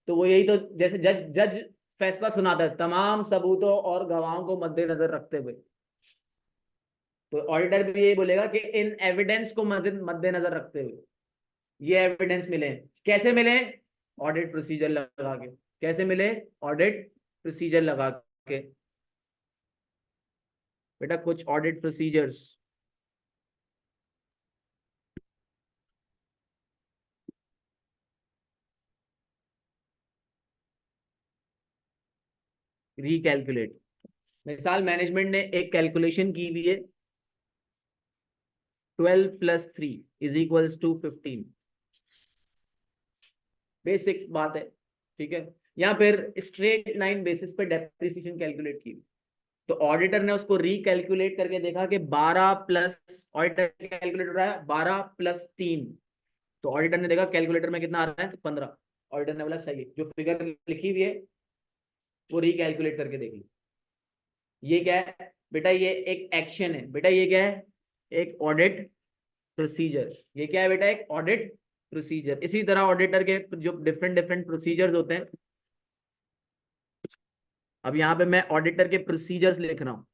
तो वो यही तो, जैसे जज जज फैसला सुनाता है तमाम सबूतों और गवाहों को मद्देनजर रखते हुए, तो ऑडिटर भी यही बोलेगा कि इन एविडेंस को मद्देनजर रखते हुए ये एविडेंस मिले। कैसे मिले? ऑडिट प्रोसीजर लगा के। कैसे मिले? ऑडिट प्रोसीजर लगा के। बेटा कुछ ऑडिट प्रोसीजर्स, रिकैलकुलेट। मिसाल मैनेजमेंट ने एक कैलकुलेशन की हुई है, 12+3 = 15। बेसिक बात है, ठीक है। या फिर स्ट्रेट लाइन बेसिस पे डेप्रिसिएशन कैलकुलेट की, तो ऑडिटर ने उसको रिकैलकुलेट करके देखा कि 12 प्लस, ऑडिटर कैलकुलेट हो रहा है 12+3, तो ऑडिटर ने देखा कैलकुलेटर में कितना आ रहा है? 15। ऑडिटर ने बोला सही है, जो फिगर लिखी हुई है वो रिकैलकुलेट करके देख ली। ये क्या है बेटा? ये एक एक्शन है। बेटा ये क्या है? एक ऑडिट प्रोसीजर। ये क्या है बेटा? एक ऑडिट प्रोसीजर। इसी तरह ऑडिटर के जो डिफरेंट डिफरेंट प्रोसीजर्स होते हैं, अब यहाँ पे मैं ऑडिटर के प्रोसीजर्स लिख रहा हूँ।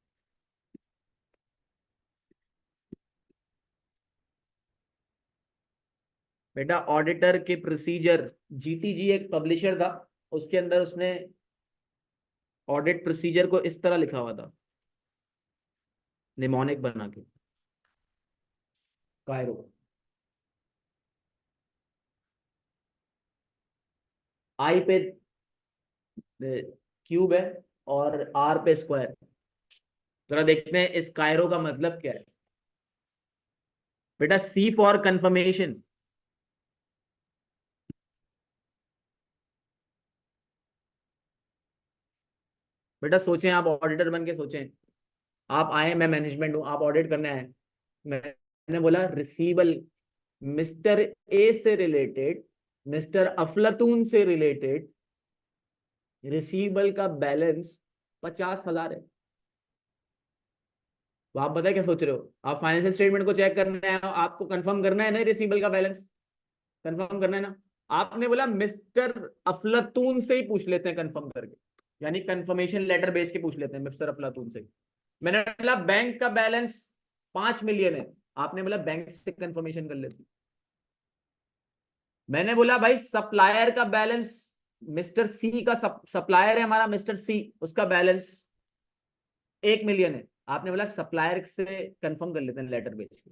बेटा ऑडिटर के प्रोसीजर, जीटीजी एक पब्लिशर था, उसके अंदर उसने ऑडिट प्रोसीजर को इस तरह लिखा हुआ था। निमोनिक बना के। कायरो। आई पे क्यूब है और आर पे स्क्वायर। जरा देखते हैं इस कायरो का मतलब क्या है। बेटा सी फॉर कंफर्मेशन। बेटा सोचें, आप ऑडिटर बन के सोचें। आप आए, मैं मैनेजमेंट हूं, आप ऑडिट करने आए। मैंने बोला रिसीबल मिस्टर ए से रिलेटेड, मिस्टर अफलातून से रिलेटेड रिसीबल का बैलेंस 50,000 है। तो आप बताए क्या सोच रहे हो? आप फाइनेंशियल स्टेटमेंट को चेक करने आए हो, आपको कंफर्म करना है ना रिसीबल का बैलेंस, कंफर्म करना है ना। आपने बोला मिस्टर अफलातून से ही पूछ लेते हैं कंफर्म करके, यानी कंफर्मेशन लेटर भेज के पूछ लेते हैं मिस्टर अफलातून से। मैंने बोला बैंक का बैलेंस 5 मिलियन है, आपने बोला बैंक से कंफर्मेशन कर लेते। मैंने बोला भाई सप्लायर का बैलेंस, मिस्टर सी का सप्लायर है हमारा मिस्टर सी, उसका बैलेंस 1 मिलियन है, आपने बोला सप्लायर से कंफर्म कर लेते हैं लेटर भेज के।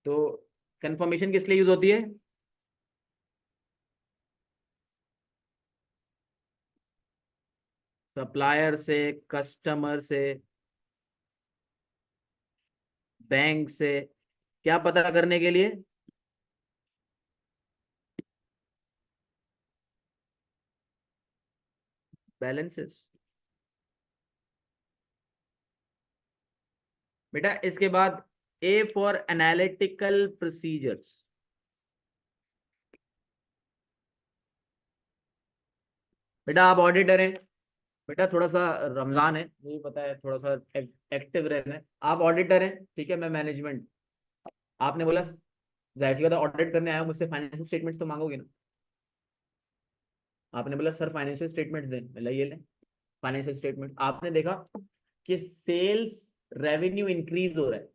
तो कंफर्मेशन किस लिए यूज होती है? सप्लायर से, कस्टमर से, बैंक से, क्या पता करने के लिए? बैलेंसेस। बेटा इसके बाद ए फॉर एनालिटिकल प्रोसीजर्स। बेटा आप ऑडिटर हैं, बेटा थोड़ा सा रमजान है मुझे पता है, थोड़ा सा एक्टिव रहना है। आप ऑडिटर हैं, ठीक है, मैं मैनेजमेंट। आपने बोला जाहिर सी बात है ऑडिट करने आया हूं, मुझसे फाइनेंशियल स्टेटमेंट्स तो मांगोगे ना। आपने बोला सर फाइनेंशियल स्टेटमेंट्स दें, मतलब ये लें फाइनेंशियल स्टेटमेंट। आपने देखा कि सेल्स रेवेन्यू इंक्रीज हो रहा है।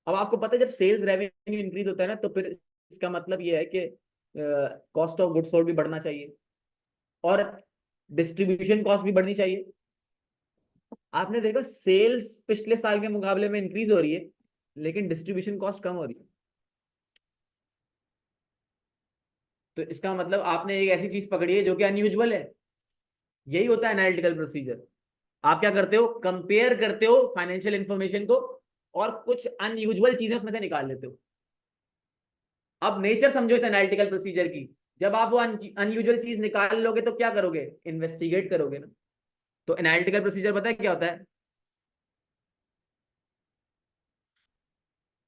अब आपको पता है जब सेल्स रेवेन्यू इंक्रीज होता है ना, तो फिर इसका मतलब ये है कि कॉस्ट ऑफ गुड्स सोल्ड भी बढ़ना चाहिए और डिस्ट्रीब्यूशन कॉस्ट भी बढ़नी चाहिए। आपने देखा सेल्स पिछले साल के मुकाबले में इंक्रीज हो रही है, लेकिन डिस्ट्रीब्यूशन कॉस्ट कम हो रही है। तो इसका मतलब आपने एक ऐसी चीज पकड़ी है जो कि अनयूजुअल है। यही होता है एनालिटिकल प्रोसीजर। आप क्या करते हो? कंपेयर करते हो फाइनेंशियल इंफॉर्मेशन को और कुछ अनयूजुअल चीजें उसमें से निकाल लेते हो। अब नेचर समझो इस एनालिटिकल प्रोसीजर की। जब आप वो अनयूजुअल चीज निकाल लोगे तो क्या करोगे? इन्वेस्टिगेट करोगे ना। तो एनालिटिकल प्रोसीजर पता है क्या होता है?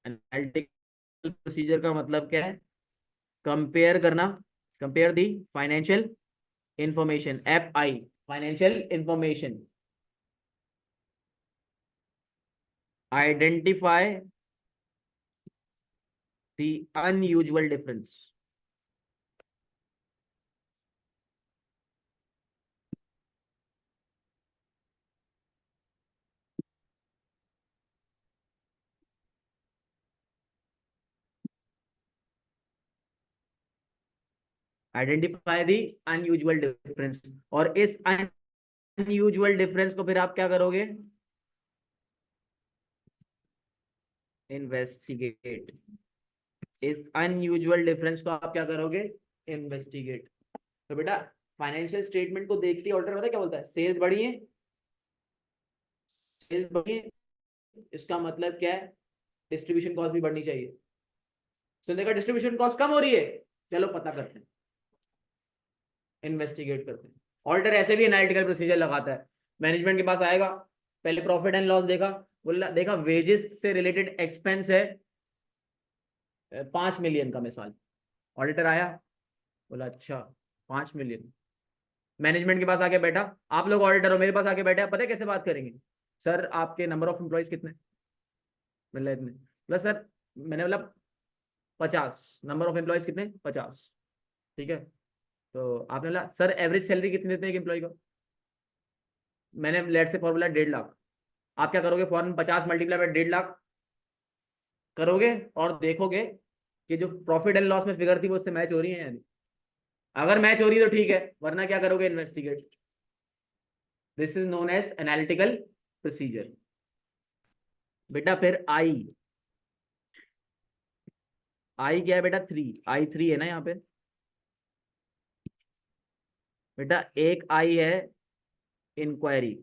एनालिटिकल प्रोसीजर का मतलब क्या है? कंपेयर करना, compare the financial information, F I, financial information, identify the unusual difference. Identify the unusual difference, और इस अनयूजुअल डिफरेंस को फिर आप क्या करोगे? इन्वेस्टिगेट। इस अनयूजुअल डिफरेंस को आप क्या करोगे? इन्वेस्टिगेट। तो बेटा फाइनेंशियल स्टेटमेंट को देखते ही ऑडिटर पता है क्या बोलता है? सेल्स बढ़ी है, सेल्स बढ़ी है, इसका मतलब क्या है? डिस्ट्रीब्यूशन कॉस्ट भी बढ़नी चाहिए। तो देखा डिस्ट्रीब्यूशन कॉस्ट कम हो रही है, चलो पता करते हैं, इन्वेस्टिगेट करते हैं। ऑडिटर ऐसे भी एनालिटिकल प्रोसीजर लगाता है। मैनेजमेंट के पास आएगा, पहले प्रॉफिट एंड लॉस देखा, बोला देखा वेजेस से रिलेटेड एक्सपेंस है 5 मिलियन का मिसाल। ऑडिटर आया, बोला अच्छा 5 मिलियन। मैनेजमेंट के पास आके बैठा, आप लोग ऑडिटर हो, मेरे पास आके बैठे, आप पता है कैसे बात करेंगे? सर आपके नंबर ऑफ एम्प्लॉयज कितने? बोला इतने। बोला सर, मैंने बोला 50, नंबर ऑफ एम्प्लॉयज कितने? 50। ठीक है, तो आपने बोला सर एवरेज सैलरी कितनी देते हैं एक एम्प्लॉय को? मैंने लेट से फॉर्मूला 1.5 लाख। आप क्या करोगे? फॉर्म 50 मल्टीप्लाई बाय 1.5 लाख करोगे और देखोगे कि जो प्रॉफिट एंड लॉस में फिगर थी वो उससे मैच हो रही है या नहीं। अगर मैच हो रही है तो ठीक है, वरना क्या करोगे? Investigate. This is known as analytical procedure. बेटा फिर आई, आई क्या है बेटा? 3, आई 3 है ना यहाँ पे। बेटा एक आई है इंक्वायरी,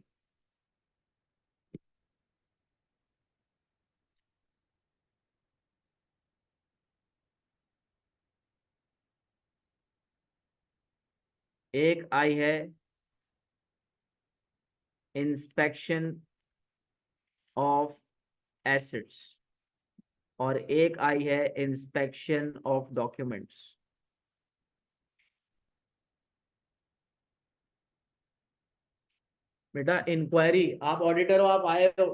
एक आई है इंस्पेक्शन ऑफ एसेट्स, और एक आई है इंस्पेक्शन ऑफ डॉक्यूमेंट्स। बेटा इंक्वायरी, आप ऑडिटर हो, आप आए हो,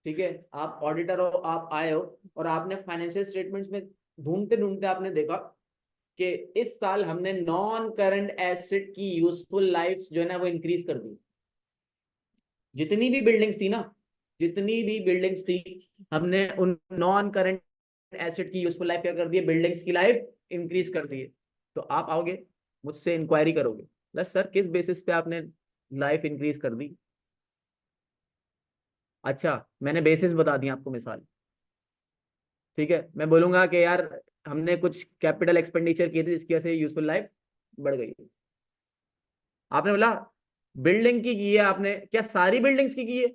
ठीक है, आप ऑडिटर हो, आप आए हो, और आपने फाइनेंशियल स्टेटमेंट्स में ढूंढते ढूंढते आपने देखा कि इस साल हमने नॉन करंट एसेट की यूजफुल लाइफ जो है ना वो इंक्रीज कर दी। जितनी भी बिल्डिंग्स थी ना, जितनी भी बिल्डिंग्स थी, हमने उन नॉन करंट एसेट की यूजफुल लाइफ क्या कर दी है? बिल्डिंग्स की लाइफ इंक्रीज कर दी है। तो आप आओगे मुझसे इंक्वायरी करोगे, बस सर किस बेसिस पे आपने लाइफ इंक्रीज कर दी? अच्छा, मैंने बेसिस बता दिया आपको, मिसाल, ठीक है, मैं बोलूंगा कि यार हमने कुछ कैपिटल एक्सपेंडिचर किए थे जिसकी वजह से यूजफुल लाइफ बढ़ गई। आपने बोला बिल्डिंग की है आपने, क्या सारी बिल्डिंग्स की है?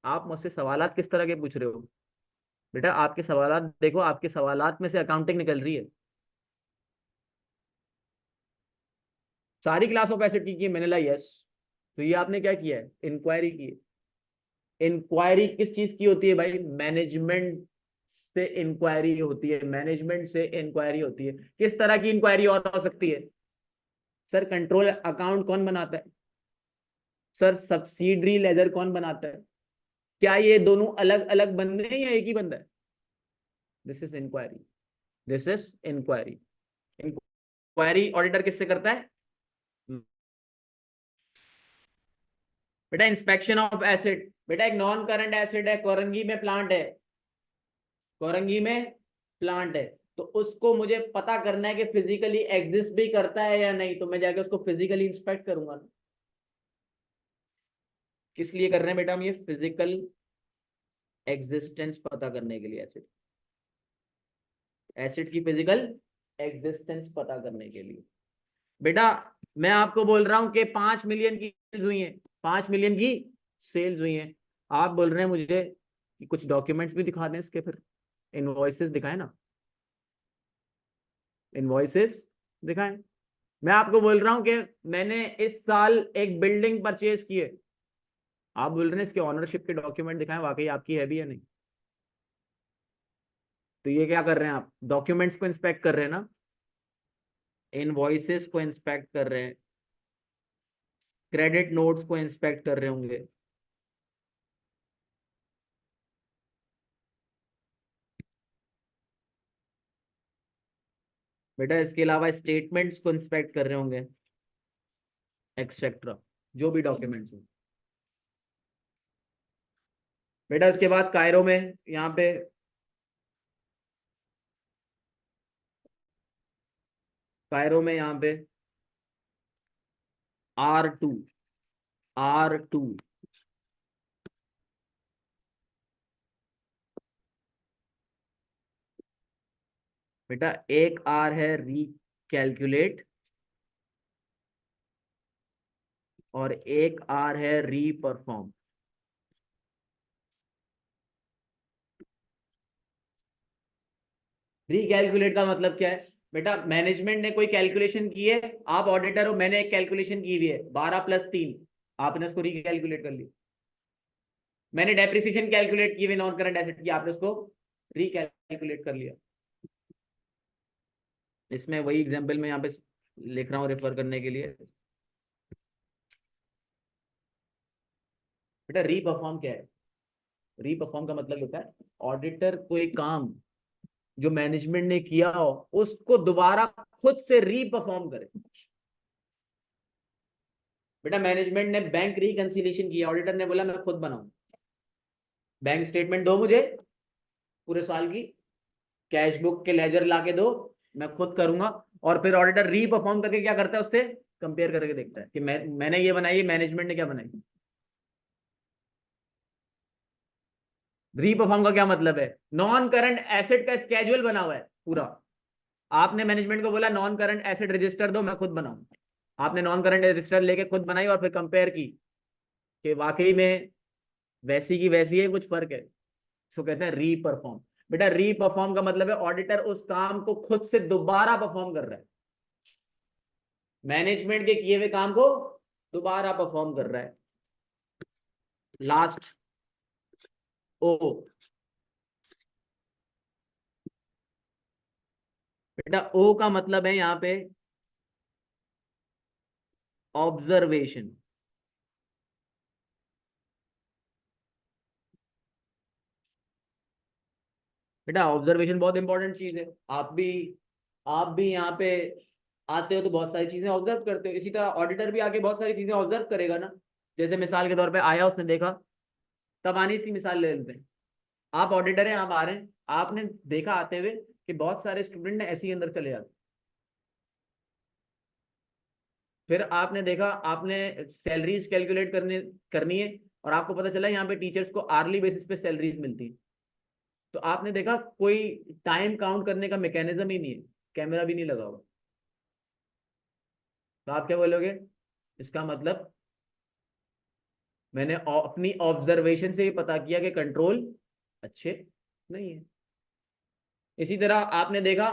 आप मुझसे सवालात किस तरह के पूछ रहे हो? बेटा आपके सवालात देखो, आपके सवालात में से अकाउंटिंग निकल रही है। सारी क्लास ऑफ एसेट की है? मैंने ला यस। तो ये आपने क्या किया है? इंक्वायरी की है। इंक्वायरी किस चीज की होती है भाई? मैनेजमेंट से इंक्वायरी होती है, मैनेजमेंट से इंक्वायरी होती है। किस तरह की इंक्वायरी और हो सकती है? सर कंट्रोल अकाउंट कौन बनाता है? सर सब्सिडरी लेजर कौन बनाता है? क्या ये दोनों अलग अलग बंदे हैं या एक ही बंदा है? This is inquiry, this is inquiry. Inquiry auditor किससे करता है? बेटा इंस्पेक्शन ऑफ एसेट, बेटा एक नॉन करंट एसेट है, कोरंगी में प्लांट है, कोरंगी में प्लांट है, तो उसको मुझे पता करना है कि फिजिकली एग्जिस्ट भी करता है या नहीं, तो मैं जाके उसको फिजिकली इंस्पेक्ट करूंगा। किस लिए कर रहे हैं बेटा हम ये? फिजिकल एग्जिस्टेंस पता करने के लिए, एसिड, एसिड की फिजिकल एग्जिस्टेंस पता करने के लिए। बेटा मैं आपको बोल रहा हूं कि 5 मिलियन की सेल्स हुई है, 5 मिलियन की सेल्स हुई है। आप बोल रहे हैं मुझे कि कुछ डॉक्यूमेंट्स भी दिखा दें इसके, फिर इनवॉइसेस दिखाएं ना, इनवॉइसेस दिखाएं। मैं आपको बोल रहा हूं कि मैंने इस साल एक बिल्डिंग परचेज की है, आप बोल रहे हैं इसके ऑनरशिप के डॉक्यूमेंट दिखाएं, वाकई आपकी है भी या नहीं? तो ये क्या कर रहे हैं आप? डॉक्यूमेंट्स को इंस्पेक्ट कर रहे हैं ना, इनवॉइसेस को इंस्पेक्ट कर रहे हैं, क्रेडिट नोट्स को इंस्पेक्ट कर रहे होंगे। बेटा इसके अलावा स्टेटमेंट्स को इंस्पेक्ट कर रहे होंगे, एक्सेट्रा, जो भी डॉक्यूमेंट्स हो। बेटा इसके बाद कायरो में, यहाँ पे कायरो में यहाँ पे R2, R2, बेटा एक R है रीकैलकुलेट, और एक R है रीपरफॉर्म। रीकैलकुलेट का मतलब क्या है? बेटा मैनेजमेंट ने कोई कैलकुलेशन की है, आप ऑडिटर हो, मैंने एक कैलकुलेशन की हुई है 12+3, आपने उसको रीकैलकुलेट कर लिया। मैंने डेप्रिसिएशन कैलकुलेट की हुई नॉन करंट एसेट की, आपने उसको रीकैलकुलेट कर लिया। इसमें वही एग्जांपल मैं यहाँ पे लिख रहा हूँ रेफर करने के लिए। बेटा रीपरफॉर्म क्या है? रीपरफॉर्म का मतलब होता है ऑडिटर कोई काम जो मैनेजमेंट ने किया हो उसको दोबारा खुद से रीपरफॉर्म करे। बेटा मैनेजमेंट ने बैंक रिकंसिलिएशन किया, ऑडिटर ने बोला मैं खुद बनाऊं, बैंक स्टेटमेंट दो मुझे पूरे साल की, कैश बुक के लेजर लाके दो, मैं खुद करूंगा, और फिर ऑडिटर री परफॉर्म करके क्या करता है, उससे कंपेयर करके देखता है कि मैंने ये बनाई, मैनेजमेंट ने क्या बनाई। री परफॉर्म का क्या मतलब है, नॉन करंट एसेट का स्केड्यूल बना हुआ है पूरा। आपने मैनेजमेंट को बोला नॉन करंट एसेट रजिस्टर दो, मैं खुद बनाऊं। आपने नॉन करंट रजिस्टर लेके खुद बनाई और फिर कंपेयर की कि वाकई में वैसी की वैसी है, कुछ फर्क है। इसको कहते हैं री परफॉर्म। बेटा री परफॉर्म का मतलब है ऑडिटर उस काम को खुद से दोबारा परफॉर्म कर रहा है, मैनेजमेंट के किए हुए काम को दोबारा परफॉर्म कर रहा है। लास्ट ओ, बेटा ओ का मतलब है यहां पे ऑब्जर्वेशन। बेटा ऑब्जर्वेशन बहुत इंपॉर्टेंट चीज है। आप भी यहाँ पे आते हो तो बहुत सारी चीजें ऑब्जर्व करते हो, इसी तरह ऑडिटर भी आके बहुत सारी चीजें ऑब्जर्व करेगा ना। जैसे मिसाल के तौर पे आया, उसने देखा, तब आनी इसकी मिसाल ले लेते हैं। आप ऑडिटर हैं, आप आ रहे हैं, आपने देखा आते हुए कि बहुत सारे स्टूडेंट ने ऐसे ही अंदर चले जाते। फिर आपने देखा, आपने सैलरीज कैलकुलेट करनी है, और आपको पता चला यहाँ पे टीचर्स को आर्ली बेसिस पे सैलरीज मिलती है। तो आपने देखा कोई टाइम काउंट करने का मैकेनिज्म ही नहीं है, कैमरा भी नहीं लगा हुआ। तो आप क्या बोलोगे, इसका मतलब मैंने अपनी ऑब्जर्वेशन से ही पता किया कि कंट्रोल अच्छे नहीं है। इसी तरह आपने देखा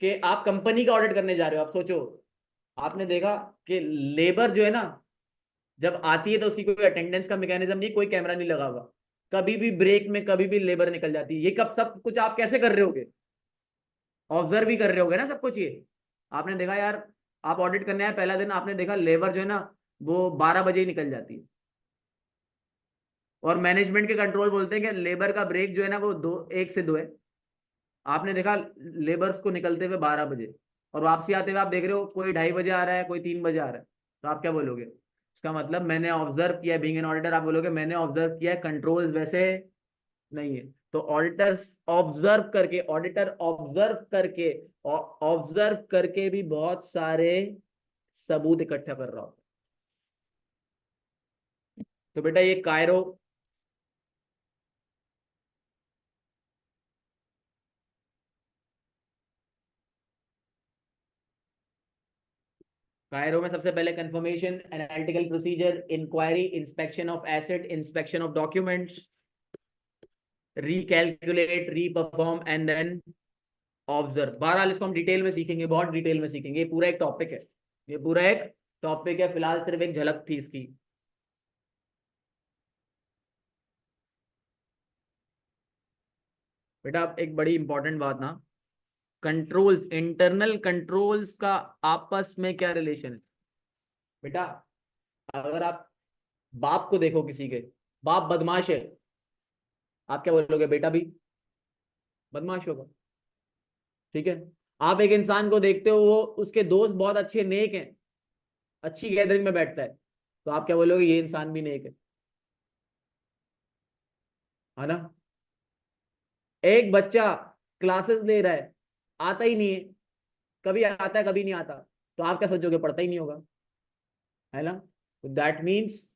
कि आप कंपनी का ऑडिट करने जा रहे हो, आप सोचो, आपने देखा कि लेबर जो है ना, जब आती है तो उसकी कोई अटेंडेंस का मैकेनिज्म नहीं, कोई कैमरा नहीं लगा हुआ, कभी भी ब्रेक में कभी भी लेबर निकल जाती है। ये कब सब कुछ आप कैसे कर रहे होगे, ऑब्जर्व ही कर रहे होगे ना सब कुछ ये। आपने देखा यार, आप ऑडिट करने आए पहला दिन, आपने देखा लेबर जो है ना वो 12 बजे ही निकल जाती है, और मैनेजमेंट के कंट्रोल बोलते हैं कि लेबर का ब्रेक जो है ना वो 1 से 2 है। आपने देखा लेबर्स को निकलते हुए 12 बजे, और वापसी आते हुए आप देख रहे हो कोई 2:30 बजे आ रहा है, कोई 3 बजे आ रहा है। तो आप क्या बोलोगे, इसका मतलब मैंने ऑब्जर्व किया, बीइंग एन ऑडिटर आप बोलोगे मैंने ऑब्जर्व किया, कंट्रोल्स वैसे नहीं है। तो ऑडिटर ऑब्जर्व करके भी बहुत सारे सबूत इकट्ठा कर रहा होता है। तो बेटा ये कायरो में सबसे पहले confirmation, analytical procedure, inquiry, inspection of asset, inspection of documents, recalculate, reperform and then observe. बहरहाल इसको हम डिटेल में सीखेंगे, बहुत डिटेल में सीखेंगे, ये पूरा एक टॉपिक है, ये पूरा एक टॉपिक है, फिलहाल सिर्फ एक झलक थी इसकी। बेटा अब एक बड़ी इंपॉर्टेंट बात ना, कंट्रोल्स, इंटरनल कंट्रोल्स का आपस में क्या रिलेशन है। बेटा अगर आप बाप को देखो किसी के, बाप बदमाश है, आप क्या बोलोगे, बेटा भी बदमाश होगा, ठीक है। आप एक इंसान को देखते हो, वो उसके दोस्त बहुत अच्छे नेक हैं, अच्छी गैदरिंग में बैठता है, तो आप क्या बोलोगे, ये इंसान भी नेक है ना। एक बच्चा क्लासेस ले रहा है, आता ही नहीं है, कभी आता है कभी नहीं आता, तो आप क्या सोचोगे, पढ़ता ही नहीं होगा, है ना। तो दैट मीन्स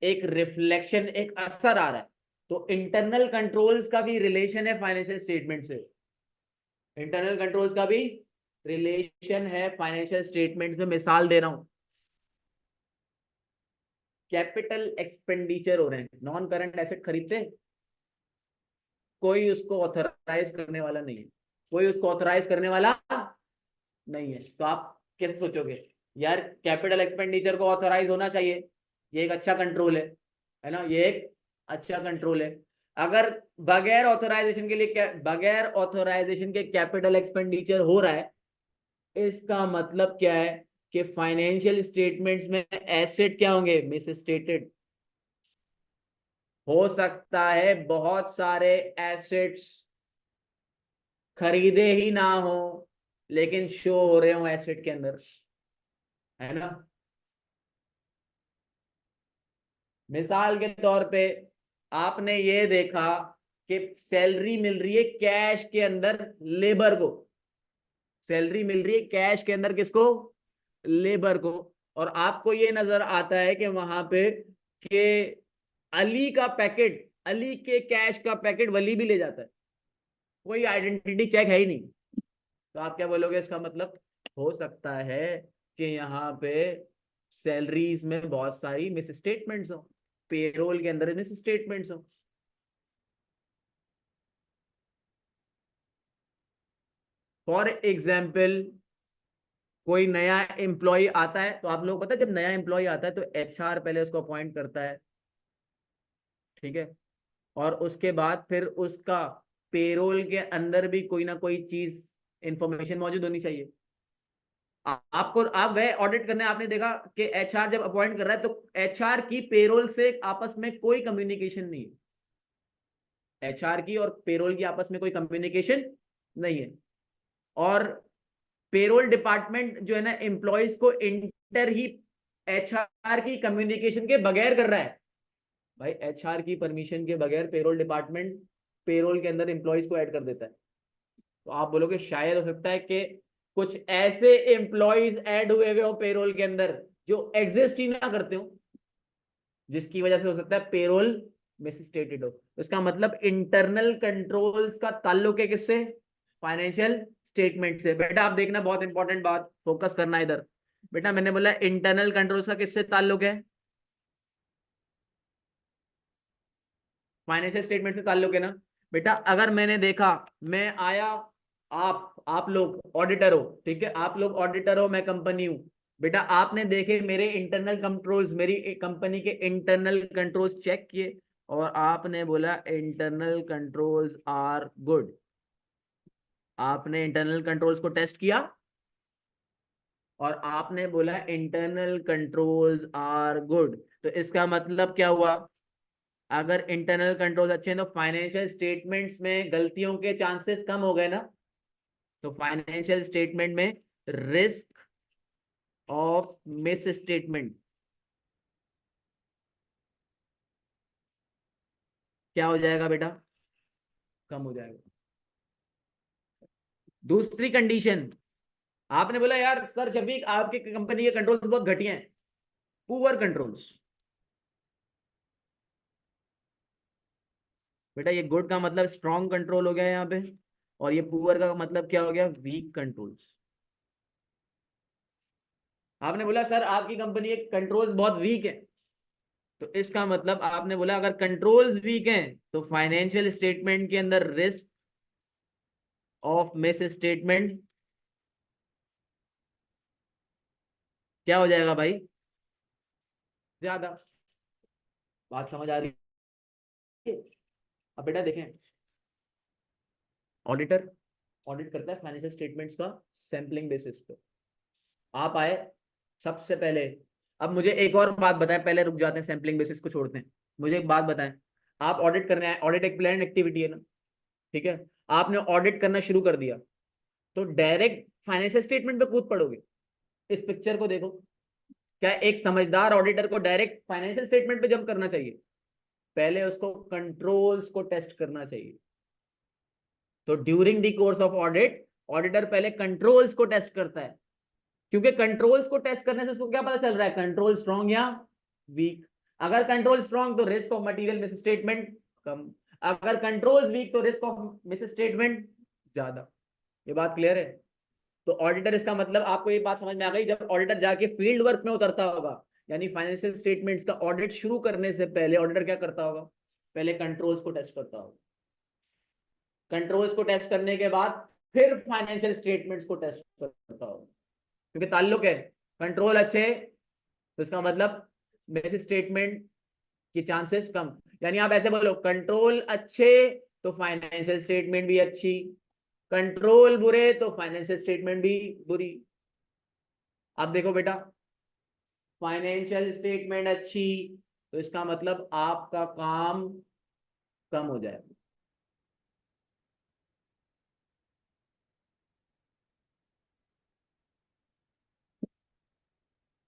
एक रिफ्लेक्शन, एक असर आ रहा है। तो इंटरनल कंट्रोल्स का भी रिलेशन है फाइनेंशियल स्टेटमेंट से, इंटरनल कंट्रोल्स का भी रिलेशन है फाइनेंशियल स्टेटमेंट में। मिसाल दे रहा हूं, कैपिटल एक्सपेंडिचर हो रहे हैं, नॉन करंट एसेट खरीदते हैं, कोई उसको ऑथराइज करने वाला नहीं है, कोई उसको ऑथराइज करने वाला नहीं है। तो आप कैसे सोचोगे, यार कैपिटल एक्सपेंडिचर को ऑथराइज होना चाहिए, ये एक अच्छा कंट्रोल है ना, ये एक अच्छा कंट्रोल है। अगर बगैर ऑथराइजेशन के लिए बगैर ऑथराइजेशन के कैपिटल एक्सपेंडिचर हो रहा है, इसका मतलब क्या है कि फाइनेंशियल स्टेटमेंट्स में एसेट क्या होंगे, मिस स्टेटेड। हो सकता है बहुत सारे एसेट्स खरीदे ही ना हो, लेकिन शो हो रहे हो एसेट के अंदर, है ना। मिसाल के तौर पे आपने ये देखा कि सैलरी मिल रही है कैश के अंदर लेबर को, सैलरी मिल रही है कैश के अंदर किसको? लेबर को। और आपको ये नजर आता है कि वहां पे कि अली का पैकेट, अली के कैश का पैकेट वली भी ले जाता है, कोई आइडेंटिटी चेक है ही नहीं। तो आप क्या बोलोगे इसका मतलब? हो सकता है कि यहाँ पे सैलरीज में बहुत सारी मिस स्टेटमेंट्स हो, पेरोल के अंदर मिस स्टेटमेंट्स हो। फॉर एग्जाम्पल, कोई नया एम्प्लॉय आता है, तो आप लोग पता है जब नया एम्प्लॉय आता है तो एचआर पहले उसको अपॉइंट करता है, ठीक है? और उसके बाद फिर उसका पेरोल के अंदर भी कोई ना कोई चीज, इंफॉर्मेशन मौजूद होनी चाहिए। आपको, आप गए ऑडिट करने, आपने देखा कि एचआर जब अपॉइंट कर रहा है तो एचआर की पेरोल से आपस में कोई कम्युनिकेशन नहीं है, एचआर की और पेरोल की आपस में कोई कम्युनिकेशन नहीं है। और पेरोल डिपार्टमेंट जो है ना एम्प्लॉयज को इंटर ही एचआर की कम्युनिकेशन के बगैर कर रहा है। भाई एचआर की परमिशन के बगैर पेरोल डिपार्टमेंट पेरोल के अंदर एम्प्लॉयज को ऐड कर देता है। तो आप बोलोगे शायद हो सकता है कि कुछ ऐसे एम्प्लॉयज ऐड हुए हो पेरोल के अंदर जो एग्जिस्ट ही ना करते हो, जिसकी वजह से हो सकता है पेरोल मिसस्टेटेड हो। तो इसका मतलब इंटरनल कंट्रोल्स का ताल्लुक है किससे? फाइनेंशियल स्टेटमेंट से। बेटा आप देखना, बहुत इंपॉर्टेंट बात, फोकस करना इधर। बेटा मैंने बोला इंटरनल कंट्रोल्स का किससे ताल्लुक है? फाइनेंशियल स्टेटमेंट से ताल्लुक है ना। बेटा अगर मैंने देखा, मैं आया, आप लोग ऑडिटर हो, ठीक है, आप लोग ऑडिटर हो, मैं कंपनी हूं। बेटा आपने देखे मेरे इंटरनल कंट्रोल्स, मेरी कंपनी के इंटरनल कंट्रोल्स चेक किए, और आपने बोला इंटरनल कंट्रोल्स आर गुड। आपने इंटरनल कंट्रोल्स को टेस्ट किया और आपने बोला इंटरनल कंट्रोल्स आर गुड। तो इसका मतलब क्या हुआ? अगर इंटरनल कंट्रोल्स अच्छे हैं तो फाइनेंशियल स्टेटमेंट्स में गलतियों के चांसेस कम हो गए ना। तो फाइनेंशियल स्टेटमेंट में रिस्क ऑफ मिस स्टेटमेंट क्या हो जाएगा बेटा? कम हो जाएगा। दूसरी कंडीशन, आपने बोला यार सर शफीक आपकी कंपनी के कंट्रोल्स बहुत घटिया हैं, पुअर कंट्रोल्स। बेटा ये गुड का मतलब स्ट्रॉन्ग कंट्रोल हो गया यहाँ पे, और ये पुअर का मतलब क्या हो गया? Weak controls. आपने बोला सर आपकी कंपनी के कंट्रोल्स बहुत वीक है, तो इसका मतलब आपने बोला अगर कंट्रोल्स वीक हैं तो फाइनेंशियल स्टेटमेंट के अंदर रिस्क ऑफ मिस स्टेटमेंट क्या हो जाएगा भाई? ज्यादा। बात समझ आ रही है? अब बेटा देखें, ऑडिटर ऑडिट करता है फाइनेंशियल स्टेटमेंट्स का सैंपलिंग बेसिस पे। आप आए सबसे पहले, अब मुझे एक और बात बताएं, पहले रुक जाते हैं, सैंपलिंग बेसिस को छोड़ते हैं। मुझे एक बात बताएं, आप ऑडिट करने आए, ऑडिट एक प्लान एक्टिविटी है ना, ठीक है? आपने ऑडिट करना शुरू कर दिया तो डायरेक्ट फाइनेंशियल स्टेटमेंट पे कूद पड़ोगे? इस पिक्चर को देखो, क्या एक समझदार ऑडिटर को डायरेक्ट फाइनेंशियल स्टेटमेंट पे जंप करना चाहिए? पहले उसको कंट्रोल्स को टेस्ट करना चाहिए। तो during the course of audit auditor पहले कंट्रोल्स को टेस्ट करता है, क्योंकि कंट्रोल्स को टेस्ट करने से उसको क्या पता चल रहा है? कंट्रोल स्ट्रॉन्ग या वीक। अगर कंट्रोल स्ट्रॉन्ग तो risk of material misstatement कम, अगर कंट्रोल्स वीक तो रिस्क ऑफ मिस स्टेटमेंट ज्यादा। ये बात क्लियर है? तो ऑडिटर, इसका मतलब आपको ये बात समझ में आ गई, जब ऑडिटर जाके फील्ड वर्क में उतरता होगा, यानी फाइनेंशियल स्टेटमेंट्स का ऑडिट शुरू करने से पहले ऑडिटर क्या करता होगा? पहले कंट्रोल्स को टेस्ट करता होगा, कंट्रोल्स को टेस्ट करने के बाद फिर फाइनेंशियल स्टेटमेंट्स को टेस्ट करता होगा, क्योंकि ताल्लुक है। कंट्रोल अच्छे तो इसका मतलब मिस स्टेटमेंट की चांसेस कम। यानी आप ऐसे बोलो, कंट्रोल अच्छे तो फाइनेंशियल स्टेटमेंट भी अच्छी, कंट्रोल बुरे तो फाइनेंशियल स्टेटमेंट भी बुरी। आप देखो बेटा, फाइनेंशियल स्टेटमेंट अच्छी तो इसका मतलब आपका काम कम हो जाएगा।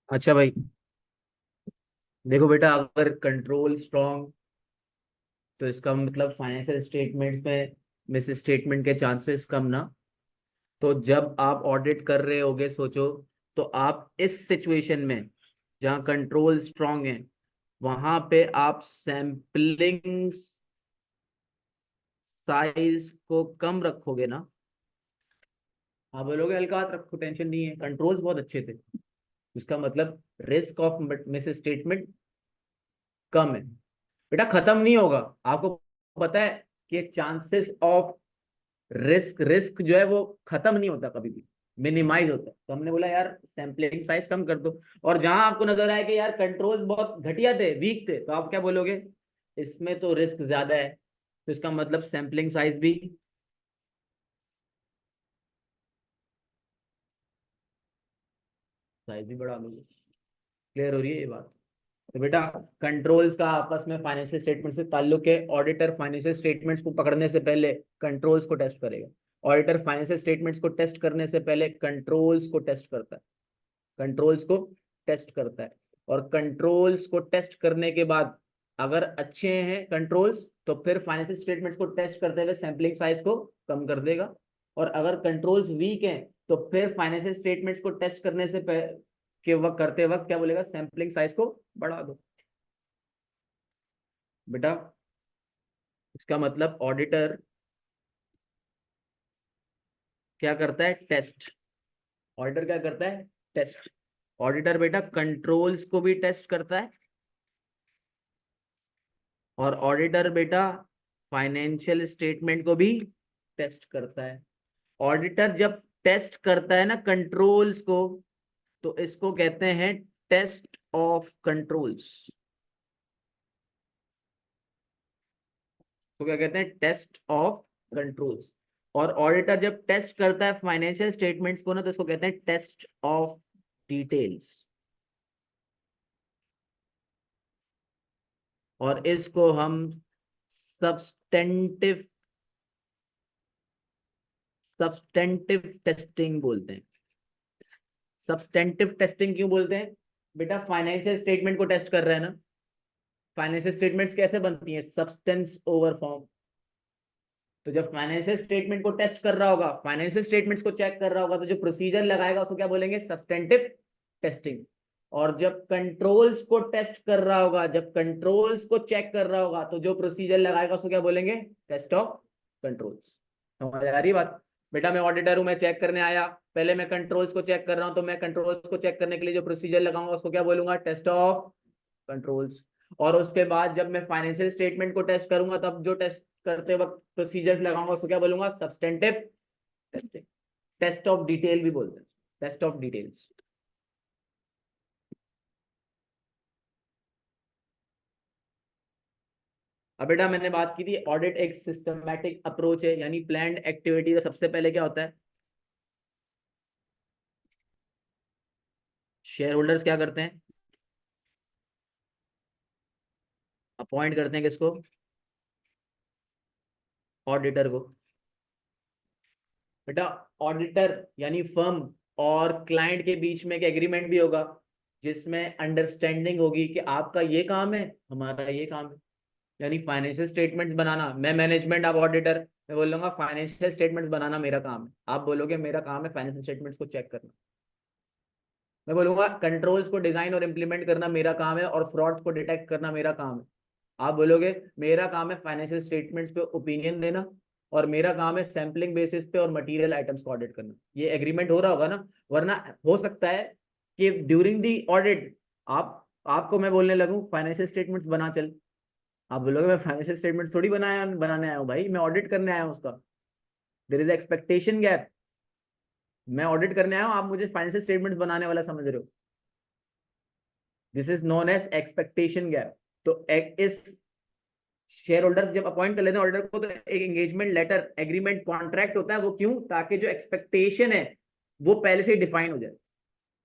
अच्छा भाई, देखो बेटा अगर कंट्रोल स्ट्रॉन्ग तो इसका मतलब फाइनेंशियल स्टेटमेंट में मिस स्टेटमेंट के चांसेस कम ना। तो जब आप ऑडिट कर रहे होगे, सोचो, तो आप इस सिचुएशन में जहाँ कंट्रोल स्ट्रांग है, वहां पे आप सैम्पलिंग साइज को कम रखोगे ना। आप बोलोगे हल्का हाथ रखो, टेंशन नहीं है, कंट्रोल्स बहुत अच्छे थे, इसका मतलब रिस्क ऑफ मिस स्टेटमेंट कम है। बेटा खत्म नहीं होगा, आपको पता है कि चांसेस ऑफ रिस्क रिस्क जो है वो खत्म नहीं होता, कभी भी मिनिमाइज होता है। तो हमने बोला यार सैम्पलिंग साइज कम कर दो। और जहां आपको नजर आए कि यार कंट्रोल्स बहुत घटिया थे, वीक थे, तो आप क्या बोलोगे, इसमें तो रिस्क ज्यादा है, तो इसका मतलब सैम्पलिंग साइज भी बढ़ा लोगे। क्लियर हो रही है ये बात? तो बेटा कंट्रोल्स का आपस में फाइनेंशियल स्टेटमेंट से ताल्लुक है। ऑडिटर फाइनेंशियल स्टेटमेंट्स को पकड़ने से पहले कंट्रोल्स को टेस्ट करेगा। ऑडिटर फाइनेंशियल स्टेटमेंट्स को टेस्ट करने से पहले कंट्रोल्स को टेस्ट करता है। कंट्रोल्स को टेस्ट करता है, और कंट्रोल्स को टेस्ट करने के बाद अगर अच्छे हैं कंट्रोल्स, तो फिर फाइनेंशियल स्टेटमेंट्स को टेस्ट करते हुए सैम्पलिंग साइज को कम कर देगा। और अगर कंट्रोल्स वीक हैं, तो फिर फाइनेंशियल स्टेटमेंट्स को टेस्ट करने से के वक्त करते वक्त क्या बोलेगा, सैम्पलिंग साइज को बढ़ा दो। बेटा इसका मतलब ऑडिटर क्या करता है, टेस्ट। ऑडिटर क्या करता है, टेस्ट। ऑडिटर बेटा कंट्रोल्स को भी टेस्ट करता है, और ऑडिटर बेटा फाइनेंशियल स्टेटमेंट को भी टेस्ट करता है। ऑडिटर जब टेस्ट करता है ना कंट्रोल्स को, तो इसको कहते हैं टेस्ट ऑफ कंट्रोल्स। तो क्या कहते हैं, टेस्ट ऑफ कंट्रोल्स। और ऑडिटर जब टेस्ट करता है फाइनेंशियल स्टेटमेंट्स को ना, तो इसको कहते हैं टेस्ट ऑफ डिटेल्स। और इसको हम सब्सटेंटिव सब्सटेंटिव टेस्टिंग बोलते हैं। सब्सटेंटिव टेस्टिंग क्यों बोलते हैं, बेटा फाइनेंशियल स्टेटमेंट को टेस्ट कर रहा है ना। फाइनेंशियल स्टेटमेंट्स कैसे बनती हैं, सब्सटेंस ओवर फॉर्म। तो जब फाइनेंशियल स्टेटमेंट को टेस्ट कर रहा होगा, फाइनेंशियल स्टेटमेंट्स को चेक कर रहा होगा, तो जो प्रोसीजर लगाएगा उसको क्या बोलेंगे, सब्सटेंटिव टेस्टिंग। और जब कंट्रोल्स को टेस्ट कर रहा होगा, जब कंट्रोल्स को चेक कर रहा होगा, तो जो प्रोसीजर लगाएगा उसको क्या बोलेंगे, टेस्ट ऑफ कंट्रोल्स। समझ आ रही बात? बेटा मैं ऑडिटर हूं, मैं चेक करने आया, पहले मैं कंट्रोल्स को चेक कर रहा हूं, तो मैं कंट्रोल्स को चेक करने के लिए जो प्रोसीजर लगाऊंगा उसको क्या बोलूंगा, टेस्ट ऑफ कंट्रोल्स। और उसके बाद जब मैं फाइनेंशियल स्टेटमेंट को टेस्ट करूंगा, तब जो टेस्ट करते वक्त प्रोसीजर्स लगाऊंगा उसको क्या बोलूंगा, substantive testing. Test of detail भी बोलते हैं, टेस्ट ऑफ डिटेल्स। अब बेटा मैंने बात की थी ऑडिट एक सिस्टमैटिक अप्रोच है, यानी प्लान्ड एक्टिविटी। तो सबसे पहले क्या होता है, शेयर होल्डर्स क्या करते हैं, अपॉइंट करते हैं किसको, ऑडिटर को। बेटा ऑडिटर यानी फर्म और क्लाइंट के बीच में एक एग्रीमेंट भी होगा, जिसमें अंडरस्टैंडिंग होगी कि आपका ये काम है, हमारा ये काम है। यानी फाइनेंशियल स्टेटमेंट्स बनाना, मैं मैनेजमेंट, आप ऑडिटर, मैं बोल लूंगा फाइनेंशियल स्टेटमेंट्स बनाना मेरा काम है, आप बोलोगे मेरा काम है फाइनेंशियल स्टेटमेंट्स को चेक करना। मैं बोलूंगा कंट्रोल्स को डिजाइन और इम्प्लीमेंट करना मेरा काम है, और फ्रॉड को डिटेक्ट करना मेरा काम है। आप बोलोगे मेरा काम है फाइनेंशियल स्टेटमेंट्स पे ओपिनियन देना, और मेरा काम है सैम्पलिंग बेसिस पे और मटेरियल आइटम्स को ऑडिट करना। ये एग्रीमेंट हो रहा होगा ना। वरना हो सकता है कि ड्यूरिंग दी ऑडिट आपको मैं बोलने लगूं फाइनेंशियल स्टेटमेंट्स बना चल, आप बोलोगे मैं फाइनेंशियल स्टेटमेंट थोड़ी बनाने आया हूँ भाई, मैं ऑडिट करने आया हूँ उसका। There is expectation gap. मैं ऑडिट करने आया हूँ, आप मुझे फाइनेंशियल स्टेटमेंट बनाने वाला समझ रहे हो। This is known as expectation gap. तो इस शेयर होल्डर्स जब अपॉइंट कर लेते हैं ऑडिटर को, तो एक एंगेजमेंट लेटर, एग्रीमेंट, कॉन्ट्रैक्ट होता है। वो क्यों, ताकि जो एक्सपेक्टेशन है वो पहले से ही डिफाइन हो जाए,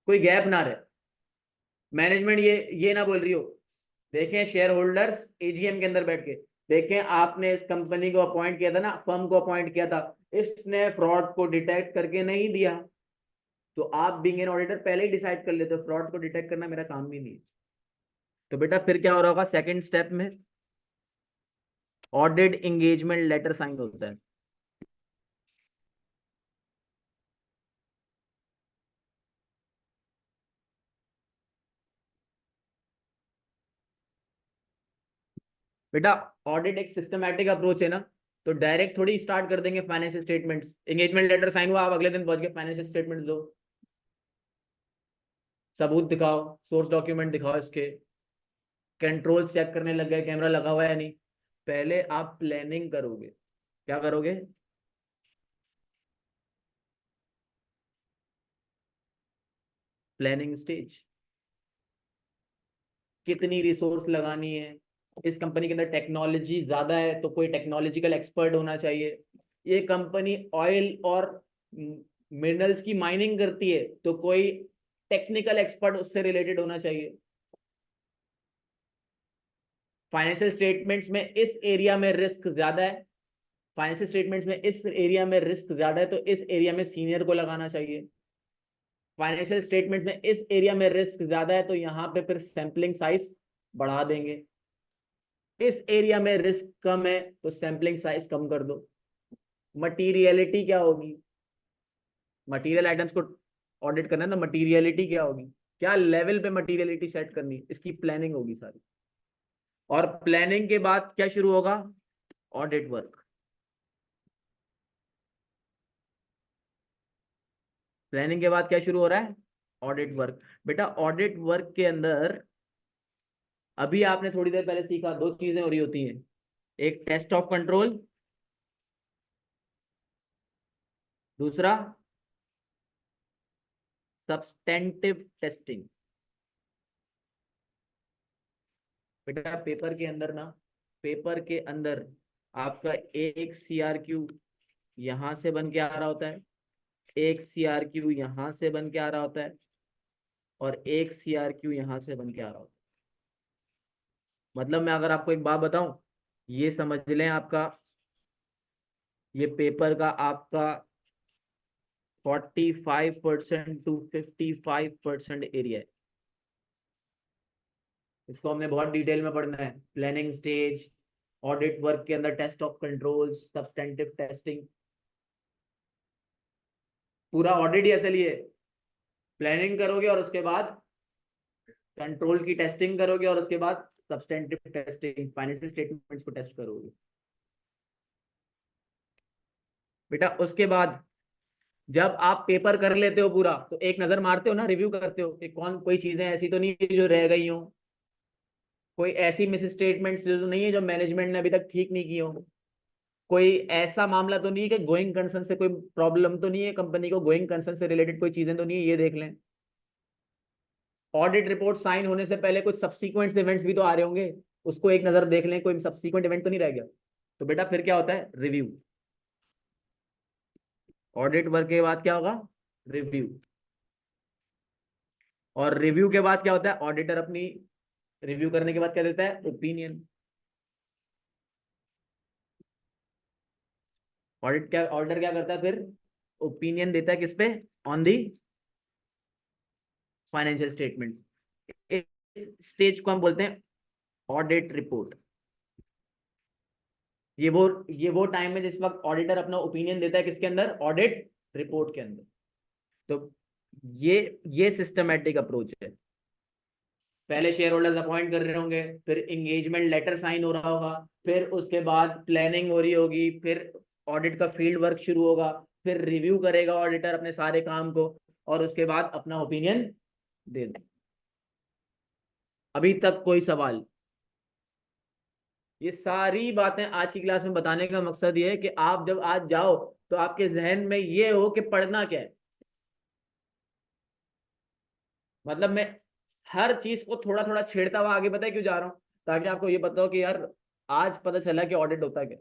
कोई गैप ना रहे। मैनेजमेंट ये ना बोल रही हो, देखें शेयर होल्डर्स एजीएम के अंदर बैठ के, देखें आपने इस कंपनी को अपॉइंट किया था ना, फर्म को अपॉइंट किया था, इसने फ्रॉड को डिटेक्ट करके नहीं दिया। तो आप बीइंग एन ऑडिटर पहले ही डिसाइड कर लेते हो फ्रॉड को डिटेक्ट करना मेरा काम भी नहीं है। तो बेटा फिर क्या हो रहा होगा, सेकंड स्टेप में ऑडिट एंगेजमेंट लेटर साइन होता है। बेटा ऑडिट एक सिस्टमैटिक अप्रोच है ना, तो डायरेक्ट थोड़ी स्टार्ट कर देंगे financial statements, engagement letter sign हुआ आप अगले दिन पहुंच गए फाइनेंशियल स्टेटमेंट्स दो, सबूत दिखाओ, सोर्स डॉक्यूमेंट दिखाओ, इसके कंट्रोल चेक करने लग गए कैमरा लगा हुआ है या नहीं। पहले आप प्लानिंग करोगे, क्या करोगे, प्लानिंग स्टेज, कितनी रिसोर्स लगानी है, इस कंपनी के अंदर टेक्नोलॉजी ज्यादा है तो कोई टेक्नोलॉजिकल एक्सपर्ट होना चाहिए, ये कंपनी ऑयल और मिनरल्स की माइनिंग करती है तो कोई टेक्निकल एक्सपर्ट उससे रिलेटेड होना चाहिए। फाइनेंशियल स्टेटमेंट्स में इस एरिया में रिस्क ज्यादा है, फाइनेंशियल स्टेटमेंट्स में इस एरिया में रिस्क ज्यादा है तो इस एरिया में सीनियर को लगाना चाहिए। फाइनेंशियल स्टेटमेंट में इस एरिया में रिस्क ज्यादा है तो यहाँ पे फिर सैंपलिंग साइज बढ़ा देंगे, इस एरिया में रिस्क कम है तो सैंपलिंग साइज कम कर दो। मटीरियलिटी क्या होगी, मटीरियल आइटम्स को ऑडिट करना है ना, मटीरियलिटी क्या होगी, क्या लेवल पे मटीरियलिटी सेट करनी है, इसकी प्लानिंग होगी सारी। और प्लानिंग के बाद क्या शुरू होगा, ऑडिट वर्क। प्लानिंग के बाद क्या शुरू हो रहा है, ऑडिट वर्क। बेटा ऑडिट वर्क के अंदर अभी आपने थोड़ी देर पहले सीखा, दो चीजें हो रही होती हैं, एक टेस्ट ऑफ कंट्रोल, दूसरा सब्सटेंटिव टेस्टिंग। बेटा पेपर के अंदर ना, पेपर के अंदर आपका एक सीआरक्यू यहां से बन के आ रहा होता है, एक सीआरक्यू यहां से बन के आ रहा होता है, और एक सीआरक्यू यहां से बन के आ रहा होता है। मतलब मैं अगर आपको एक बात बताऊं, ये समझ लें आपका, ये पेपर का आपका 45% टू 55% एरिया है। इसको हमने बहुत डिटेल में पढ़ना है, प्लानिंग स्टेज, ऑडिट वर्क के अंदर test of controls, substantive testing, पूरा ऑडिट ही असलिए प्लानिंग करोगे और उसके बाद कंट्रोल की टेस्टिंग करोगे और उसके बाद सब्सटेंटिव टेस्टिंग, फाइनेंशियल स्टेटमेंट्स को टेस्ट करोगे। बेटा उसके बाद जब आप पेपर कर लेते हो पूरा तो एक नजर मारते हो ना, रिव्यू करते हो कि कौन, कोई चीजें ऐसी तो नहीं है जो रह गई हो, कोई ऐसी मिस स्टेटमेंट्स जो नहीं है जो मैनेजमेंट ने अभी तक ठीक नहीं की हो, कोई ऐसा मामला तो नहीं है कि गोइंग कंसर्न से कोई प्रॉब्लम तो नहीं है, कंपनी को गोइंग कंसर्न से रिलेटेड कोई चीजें तो नहीं है, ये देख लें। ऑडिट रिपोर्ट साइन होने से पहले कुछ सब्सीक्वेंट इवेंट्स भी तो आ रहे होंगे, उसको एक नजर देख लें, कोई सब्सीक्वेंट इवेंट तो नहीं रह गया। तो बेटा फिर क्या होता है, रिव्यू। ऑडिट वर्क के बाद क्या होगा, रिव्यू। और रिव्यू के बाद क्या होता है, ऑडिटर अपनी रिव्यू करने के बाद क्या देता है, ओपिनियन। ऑडिटर क्या करता है फिर, ओपिनियन देता है किस पे, ऑन दी फाइनेंशियल स्टेटमेंट। इस स्टेज को हम बोलते हैं ऑडिट रिपोर्ट। ये वो टाइम है जिस वक्त ऑडिटर अपना ओपिनियन देता है किसके अंदर, ऑडिट रिपोर्ट के अंदर। तो ये सिस्टमैटिक अप्रोच है। पहले शेयर होल्डर्स अपॉइंट कर रहे होंगे, फिर एंगेजमेंट लेटर साइन हो रहा होगा, फिर उसके बाद प्लानिंग हो रही होगी, फिर ऑडिट का फील्ड वर्क शुरू होगा, फिर रिव्यू करेगा ऑडिटर अपने सारे काम को, और उसके बाद अपना ओपिनियन दे दे। अभी तक कोई सवाल? ये सारी बातें आज की क्लास में बताने का मकसद ये है कि आप जब आज जाओ तो आपके जहन में ये हो कि पढ़ना क्या है। मतलब मैं हर चीज को थोड़ा थोड़ा छेड़ता हुआ आगे, पता है क्यों जा रहा हूँ, ताकि आपको ये पता हो कि यार आज पता चला कि ऑडिट होता है क्या।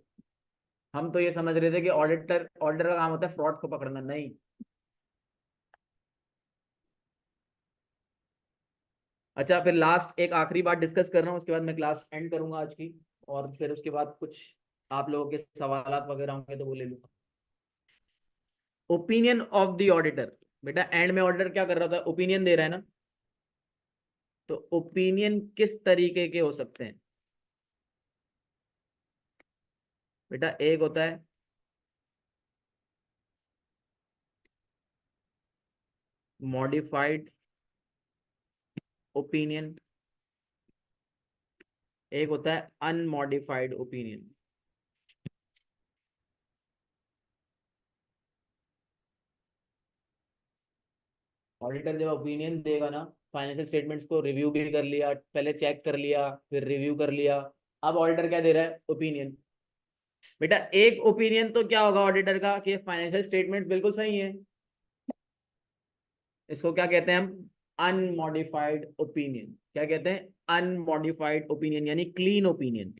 हम तो ये समझ रहे थे कि ऑडिटर ऑडिटर का काम होता है फ्रॉड को पकड़ना, नहीं। अच्छा फिर लास्ट एक आखिरी बात डिस्कस कर रहा हूँ, उसके बाद मैं क्लास एंड करूंगा आज की, और फिर उसके बाद कुछ आप लोगों के सवाल वगैरह होंगे तो वो ले लूंगा। Opinion of the auditor. बेटा एंड में ऑडिटर क्या कर रहा था, ओपिनियन दे रहा है ना, तो ओपिनियन किस तरीके के हो सकते हैं। बेटा एक होता है मॉडिफाइड ओपिनियन, एक होता है अनमॉडिफाइड ओपिनियन। ऑडिटर जब ओपिनियन देगा ना, फाइनेंशियल स्टेटमेंट्स को रिव्यू भी कर लिया, पहले चेक कर लिया, फिर रिव्यू कर लिया, अब ऑडिटर क्या दे रहा है? ओपिनियन। बेटा एक ओपिनियन तो क्या होगा ऑडिटर का कि फाइनेंशियल स्टेटमेंट्स बिल्कुल सही है, इसको क्या कहते हैं हम? Unmodified opinion. क्या कहते हैं? अनमॉडिफाइड ओपिनियन, यानी क्लीन ओपिनियन।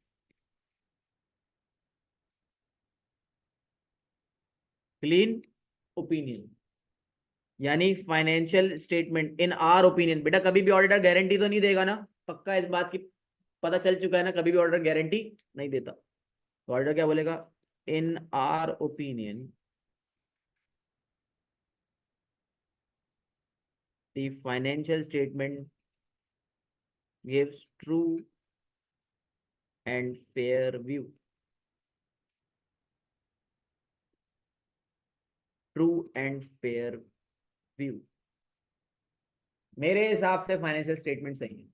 क्लीन ओपिनियन यानी financial statement in our opinion. बेटा कभी भी ऑडिटर गारंटी तो नहीं देगा ना, पक्का इस बात की पता चल चुका है ना, कभी भी ऑडिटर गारंटी नहीं देता। तो ऑडिटर क्या बोलेगा? इन our opinion the financial statement gives true and fair view. True and fair view. मेरे हिसाब से फाइनेंशियल स्टेटमेंट सही है।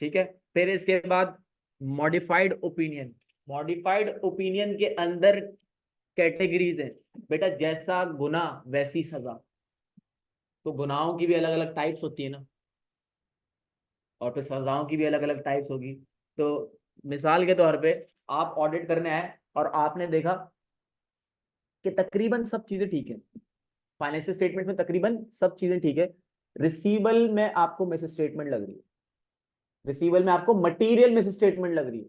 ठीक है। फिर इसके बाद मॉडिफाइड ओपिनियन। मॉडिफाइड ओपिनियन के अंदर कैटेगरीज हैं बेटा, जैसा गुना वैसी सजा। तो गुनाहों की भी अलग अलग टाइप्स होती है ना, और फिर सजाओं की भी अलग अलग टाइप्स होगी। तो मिसाल के तौर पे आप ऑडिट करने आए और आपने देखा कि तकरीबन सब चीजें ठीक है, फाइनेंशियल स्टेटमेंट में तकरीबन सब चीजें ठीक है, रिसीवेबल में आपको मिस स्टेटमेंट लग रही है, रिसीवेबल में आपको मटीरियल मिस स्टेटमेंट लग रही है,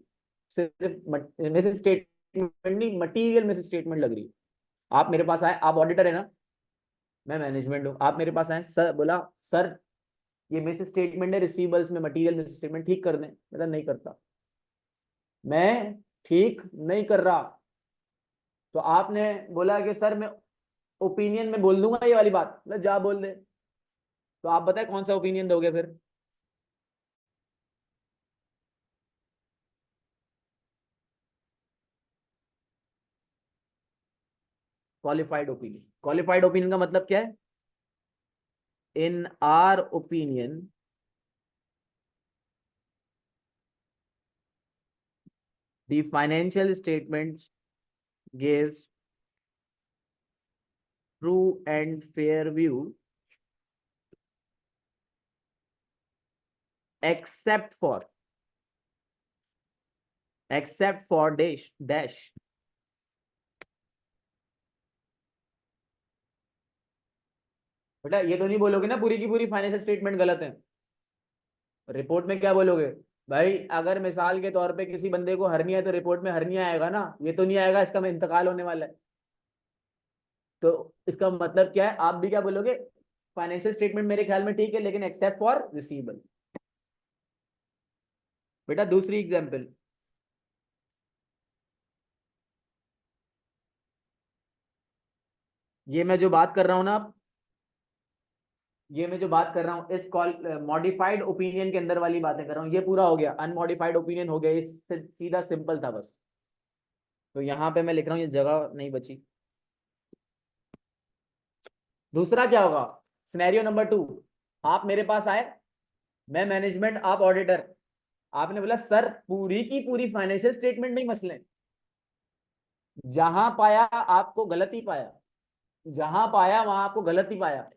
सिर्फ मिस स्टेटमेंट नहीं, मटीरियल मिस स्टेटमेंट लग रही है। आप मेरे पास आए, आप ऑडिटर है ना, मैं मैनेजमेंट हूँ, आप मेरे पास आए, सर बोला सर ये मिस स्टेटमेंट है रिसीवेबल्स में, मटीरियल मिस स्टेटमेंट ठीक कर दें। मतलब नहीं करता, मैं ठीक नहीं कर रहा। तो आपने बोला कि सर मैं ओपिनियन में बोल दूंगा ये वाली बात, मतलब जा बोल दे। तो आप बताए कौन सा ओपिनियन दोगे फिर? Qualified opinion. क्वालिफाइड ओपिनियन का मतलब क्या है? इन our opinion the financial statement gives true and fair view except for dash dash। बेटा ये तो नहीं बोलोगे ना पूरी की पूरी फाइनेंशियल स्टेटमेंट गलत है? रिपोर्ट में क्या बोलोगे? भाई अगर मिसाल के तौर पे किसी बंदे को हर्निया है तो रिपोर्ट में हर्निया आएगा ना, ये तो नहीं आएगा इसका में इंतकाल होने वाला है। तो इसका मतलब क्या है? आप भी क्या बोलोगे? फाइनेंशियल स्टेटमेंट मेरे ख्याल में ठीक है, लेकिन एक्सेप्ट फॉर रिसीवेबल। बेटा दूसरी एग्जांपल, ये मैं जो बात कर रहा हूं ना, ये मैं जो बात कर रहा हूँ इस कॉल मॉडिफाइड ओपिनियन के अंदर वाली बातें कर रहा हूँ, ये पूरा हो गया, अनमॉडिफाइड ओपिनियन हो गया, इससे सीधा सिंपल था बस। तो यहाँ पे मैं लिख रहा हूँ, ये जगह नहीं बची। दूसरा क्या होगा? सिनेरियो नंबर 2, आप मेरे पास आए, मैं मैनेजमेंट, आप ऑडिटर। आपने बोला सर पूरी की पूरी फाइनेंशियल स्टेटमेंट में ही मसले हैं। जहां पाया आपको गलती पाया, जहां पाया वहां आपको गलती पाया।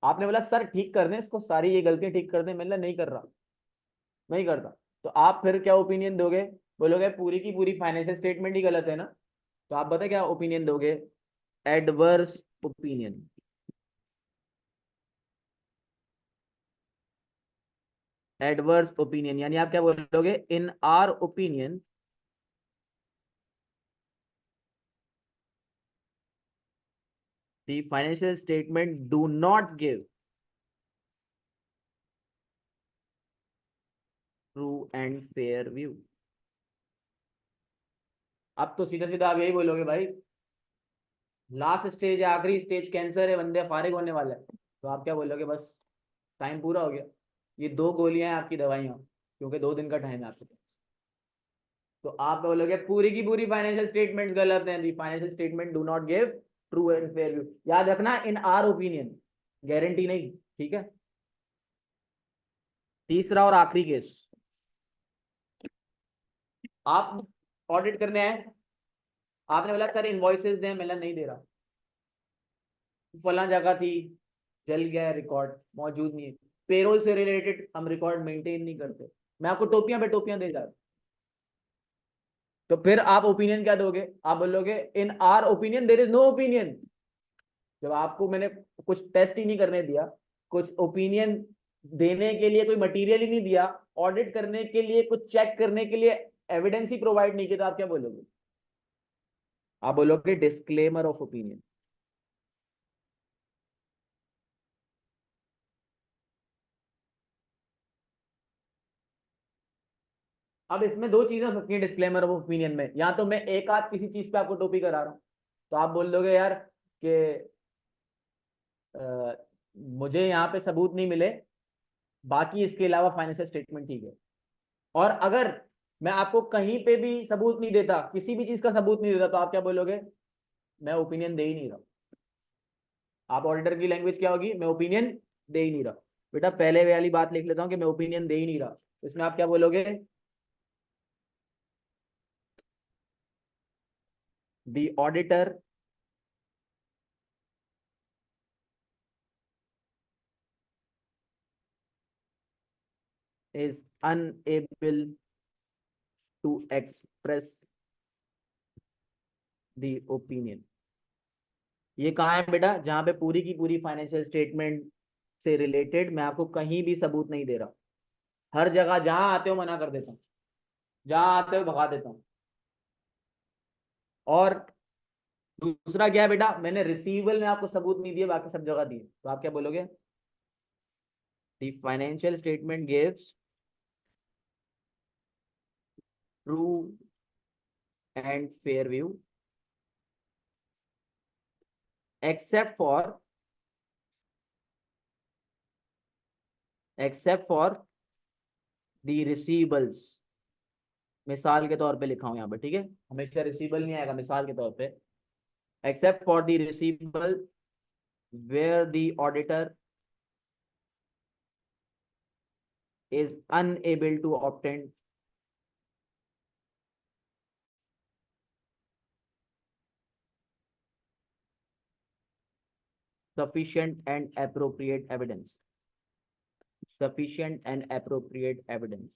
आपने बोला सर ठीक कर दें इसको, सारी ये गलतियां ठीक कर दें। मैंने नहीं कर रहा, नहीं करता। तो आप फिर क्या ओपिनियन दोगे? बोलोगे पूरी की पूरी फाइनेंशियल स्टेटमेंट ही गलत है ना? तो आप बताए क्या ओपिनियन दोगे? Adverse opinion. एडवर्स ओपिनियन यानी आप क्या बोलोगे? In our opinion the financial statement do not give true and fair view. अब तो सीधा सीधा आप यही बोलोगे भाई, लास्ट स्टेज है, आखिरी स्टेज, कैंसर है, बंदे फारिग होने वाला है। तो आप क्या बोलोगे? बस टाइम पूरा हो गया, ये 2 गोलियां हैं आपकी दवाइयाँ, क्योंकि 2 दिन का टाइम है आपके पास। तो आप बोलोगे पूरी की पूरी फाइनेंशियल स्टेटमेंट गलत है, the financial statement do not give true and fair view. याद रखना इन आर ओपिनियन, गारंटी नहीं। ठीक है। तीसरा और आखिरी केस, आप ऑडिट करने आए, आपने बोला सर इनवॉइसेस दें, मिला नहीं दे रहा, फला जगह थी, जल गया, रिकॉर्ड मौजूद नहीं है, पेरोल से रिलेटेड हम रिकॉर्ड मेंटेन नहीं करते, मैं आपको टोपियां पे टोपियां दे जा रहा हूं, तो फिर आप ओपिनियन क्या दोगे? आप बोलोगे in our opinion there is no opinion. जब आपको मैंने कुछ टेस्ट ही नहीं करने दिया, कुछ ओपिनियन देने के लिए कोई मटेरियल ही नहीं दिया, ऑडिट करने के लिए कुछ चेक करने के लिए एविडेंस ही प्रोवाइड नहीं किया, तो आप क्या बोलोगे? आप बोलोगे डिस्क्लेमर ऑफ ओपिनियन। अब इसमें दो चीजें हो सकती हैं डिस्क्लेमर ऑफ ओपिनियन में, या तो मैं एक आध किसी चीज पे आपको टोपी करा रहा हूं, तो आप बोल दोगे यार कि मुझे यहाँ पे सबूत नहीं मिले, बाकी इसके अलावा फाइनेंशियल स्टेटमेंट ठीक है। और अगर मैं आपको कहीं पे भी सबूत नहीं देता, किसी भी चीज का सबूत नहीं देता, तो आप क्या बोलोगे? मैं ओपिनियन दे ही नहीं रहा। आप ऑडिटर की लैंग्वेज क्या होगी? मैं ओपिनियन दे ही नहीं रहा। बेटा पहले वाली बात लिख लेता हूं कि मैं ओपिनियन दे ही नहीं रहा, तो इसमें आप क्या बोलोगे? The auditor is unable to express the opinion। ये कहाँ है बेटा? जहां पे पूरी की पूरी फाइनेंशियल स्टेटमेंट से रिलेटेड मैं आपको कहीं भी सबूत नहीं दे रहा, हर जगह जहां आते हो मना कर देता हूँ, जहां आते हो भगा देता हूँ। और दूसरा क्या है बेटा? मैंने रिसीवेबल में आपको सबूत नहीं दिए, बाकी सब जगह दिए, तो आप क्या बोलोगे? The financial statement gives true and fair view except for the receivables। मिसाल के तौर पे लिखा हूं यहाँ पे, ठीक है, हमेशा रिसीवेबल नहीं आएगा, मिसाल के तौर पे, except for the receivable where the auditor is unable to obtain sufficient and appropriate evidence। sufficient and appropriate evidence।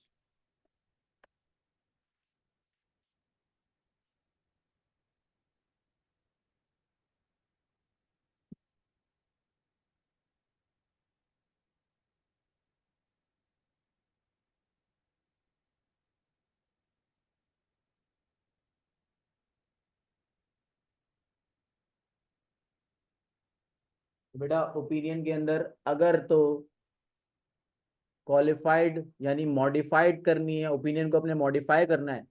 बेटा ओपिनियन के अंदर अगर तो क्वालिफाइड यानी मॉडिफाइड करनी है, ओपिनियन को अपने मॉडिफाई करना है।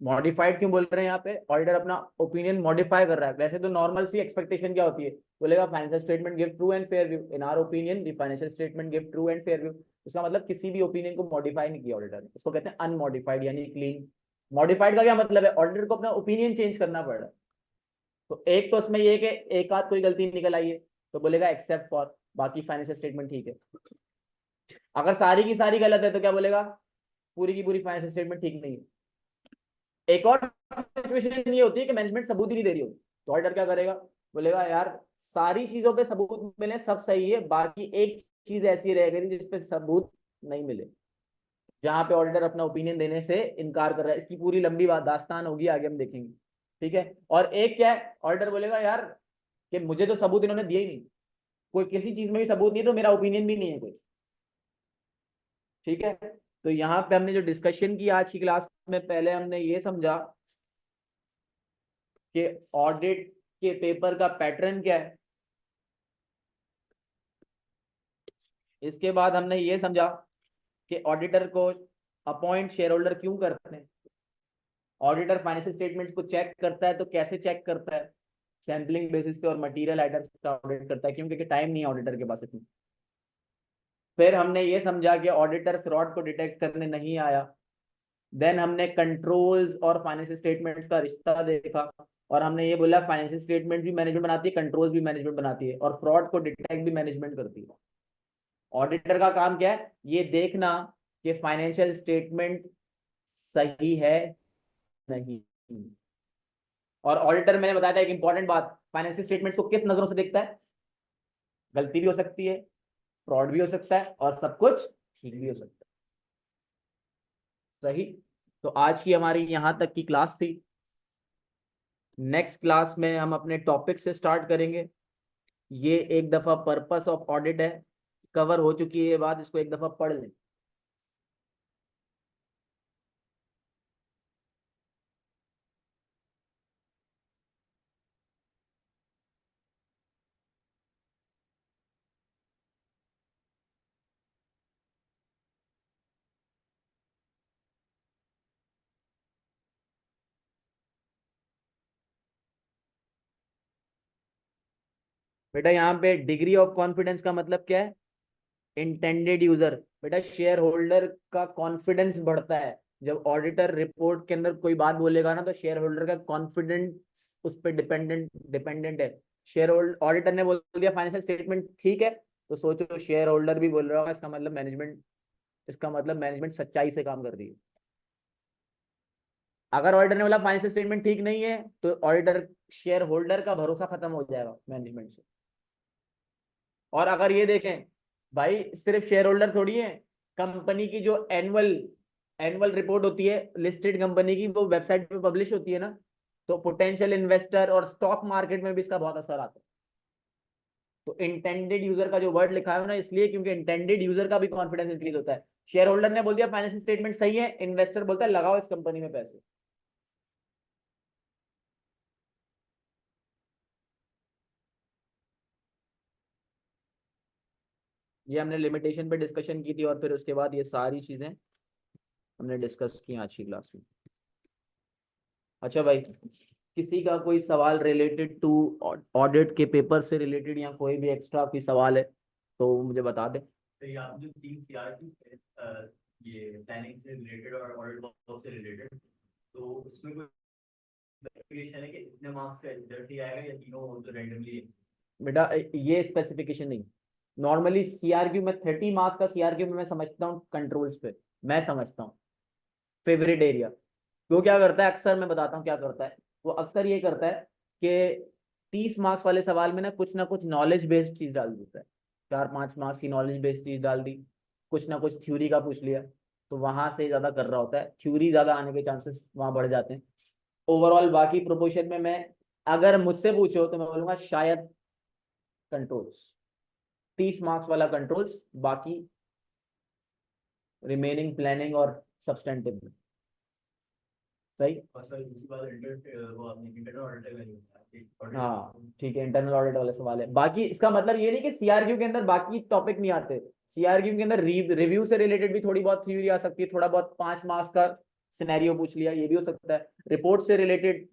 मॉडिफाइड क्यों बोल रहे हैं यहाँ पे? ऑडिटर अपना ओपिनियन मॉडिफाई कर रहा है। वैसे तो नॉर्मल सी एक्सपेक्टेशन क्या होती है? बोलेगा financial statement give true and fair view, in our opinion the financial statement give true and fair view. इसका मतलब किसी भी ओपिनियन को मॉडिफाई नहीं किया ऑडिटर ने, इसको कहते हैं अनमॉडिफाइड यानी क्लीन। मॉडिफाइड का क्या मतलब है? ऑडिटर को अपना ओपिनियन चेंज करना पड़ रहा है। तो एक तो उसमें ये कि एक आध कोई गलती निकल आई है, तो बोलेगा एक्सेप्ट फॉर, बाकी फाइनेंशियल स्टेटमेंट ठीक है। अगर सारी की सारी गलत है तो क्या बोलेगा? पूरी की पूरी फाइनेंशियल स्टेटमेंट ठीक नहीं है। एक और सिचुएशन ये होती है कि मैनेजमेंट सबूत ही नहीं दे रही हो, तो ऑडिटर क्या करेगा? बोलेगा यार सारी चीजों पे सबूत मिले, सब सही है, बाकी एक चीज ऐसी रह गई जिसपे सबूत नहीं मिले, जहां पे ऑडिटर अपना ओपिनियन देने से इनकार कर रहा है। इसकी पूरी लंबी बात दास्तान होगी, आगे हम देखेंगे, ठीक है। और एक क्या है? ऑडिटर बोलेगा यार कि मुझे तो सबूत इन्होंने दिए ही नहीं, कोई किसी चीज में भी सबूत नहीं, तो मेरा ओपिनियन भी नहीं है कोई, ठीक है। तो यहाँ पे हमने जो डिस्कशन की आज की क्लास में, पहले हमने ये समझा कि ऑडिट के पेपर का पैटर्न क्या है। इसके बाद हमने ये समझा कि ऑडिटर को अपॉइंट शेयर होल्डर क्यों करते हैं। ऑडिटर फाइनेंशियल स्टेटमेंट्स को चेक करता है, तो कैसे चेक करता है? सैम्पलिंग बेसिस पे और मटेरियल आइटम्स का ऑडिट करता है, क्योंकि टाइम नहीं है ऑडिटर के पास इतनी। फिर हमने ये समझा कि ऑडिटर फ्रॉड को डिटेक्ट करने नहीं आया। देन हमने कंट्रोल्स और फाइनेंशियल स्टेटमेंट्स का रिश्ता देखा, और हमने ये बोला फाइनेंशियल स्टेटमेंट भी मैनेजमेंट बनाती है, कंट्रोल्स भी मैनेजमेंट बनाती है, और फ्रॉड को डिटेक्ट भी मैनेजमेंट करती है। ऑडिटर का काम क्या है? ये देखना कि फाइनेंशियल स्टेटमेंट सही है नहीं। और ऑडिटर, मैंने बताया था एक इंपॉर्टेंट बात, फाइनेंशियल स्टेटमेंट्स को किस नजरों से देखता है? गलती भी हो सकती है, फ्रॉड भी हो सकता है, और सब कुछ ठीक भी हो सकता है। सही। तो आज की हमारी यहां तक की क्लास थी। नेक्स्ट क्लास में हम अपने टॉपिक से स्टार्ट करेंगे। ये एक दफा पर्पस ऑफ ऑडिट है, कवर हो चुकी है ये बात, इसको एक दफा पढ़ लें। बेटा यहाँ पे डिग्री ऑफ कॉन्फिडेंस का मतलब क्या है? Intended user. बेटा शेयर होल्डर का कॉन्फिडेंस बढ़ता है जब ऑडिटर रिपोर्ट के अंदर कोई बात बोलेगा ना, तो शेयर होल्डर का कॉन्फिडेंस उस पर डिपेंडेंट डिपेंडेंट है। शेयर होल्डर, ऑडिटर ने बोल दिया फाइनेंशियल स्टेटमेंट ठीक है, तो सोचो शेयर होल्डर भी बोल रहा होगा, इसका मतलब मैनेजमेंट सच्चाई से काम कर रही है। अगर ऑडिटर ने बोला फाइनेंशियल स्टेटमेंट ठीक नहीं है, तो ऑडिटर, शेयर होल्डर का भरोसा खत्म हो जाएगा मैनेजमेंट से। और अगर ये देखें, भाई सिर्फ शेयर होल्डर थोड़ी है, कंपनी की जो एनुअल एनुअल रिपोर्ट होती है लिस्टेड कंपनी की, वो वेबसाइट पे पब्लिश होती है ना, तो पोटेंशियल इन्वेस्टर और स्टॉक मार्केट में भी इसका बहुत असर आता है। तो इंटेंडेड यूजर का जो वर्ड लिखा है ना, इसलिए क्योंकि इंटेंडेड यूजर का भी कॉन्फिडेंस इंक्रीज होता है। शेयर होल्डर ने बोल दिया फाइनेंशियल स्टेटमेंट सही है, इन्वेस्टर बोलता है लगाओ इस कंपनी में पैसे। ये हमने लिमिटेशन पे डिस्कशन की थी, और फिर उसके बाद ये सारी चीजें हमने डिस्कस की आज की क्लास में। अच्छा भाई, किसी का कोई सवाल रिलेटेड टू ऑडिट के पेपर से रिलेटेड, या कोई भी एक्स्ट्रा कोई सवाल है तो मुझे बता दे। तो ये आपने जो 3 CR की ये प्लानिंग से रिलेटेड और ऑडिट वर्क से रिलेटेड, तो उसमें कोई स्पेसिफिकेशन है कि इतने मार्क्स का रिजल्ट ही आएगा या तीनों तो रैंडमली है? बेटा ये स्पेसिफिकेशन नहीं। नॉर्मली सीआरक्यू में 30 मार्क्स का सीआरक्यू में मैं समझता हूँ कंट्रोल्स पे, मैं समझता हूँ फेवरेट एरिया। वो क्या करता है अक्सर, मैं बताता हूँ क्या करता है। वो अक्सर ये करता है कि 30 मार्क्स वाले सवाल में ना कुछ नॉलेज बेस्ड चीज डाल देता है। 4-5 मार्क्स की नॉलेज बेस्ड चीज डाल दी, कुछ ना कुछ थ्योरी का पूछ लिया, तो वहां से ज्यादा कर रहा होता है, थ्योरी ज्यादा आने के चांसेस वहां बढ़ जाते हैं। ओवरऑल बाकी प्रोपोर्शन में मैं, अगर मुझसे पूछो तो मैं बोलूंगा शायद कंट्रोल्स, 30 मार्क्स वाला कंट्रोल्स, बाकी रिमेनिंग प्लानिंग और सब्सटेंटिव में। सही। और सर दूसरी बात इंटर वो आपने इंटरनल ऑडिटर का नहीं बताया हाँ ऑडिट। ठीक है, इंटरनल ऑडिट वाले सवाल है। बाकी इसका मतलब ये नहीं कि सीआरक्यू के अंदर बाकी टॉपिक नहीं आते। सीआरक्यू के अंदर रिव्यू से रिलेटेड भी थोड़ी बहुत थ्योरी आ सकती है, थोड़ा बहुत 5 मार्क्स का सिनेरियो पूछ लिया, ये भी हो सकता है। रिपोर्ट से रिलेटेड,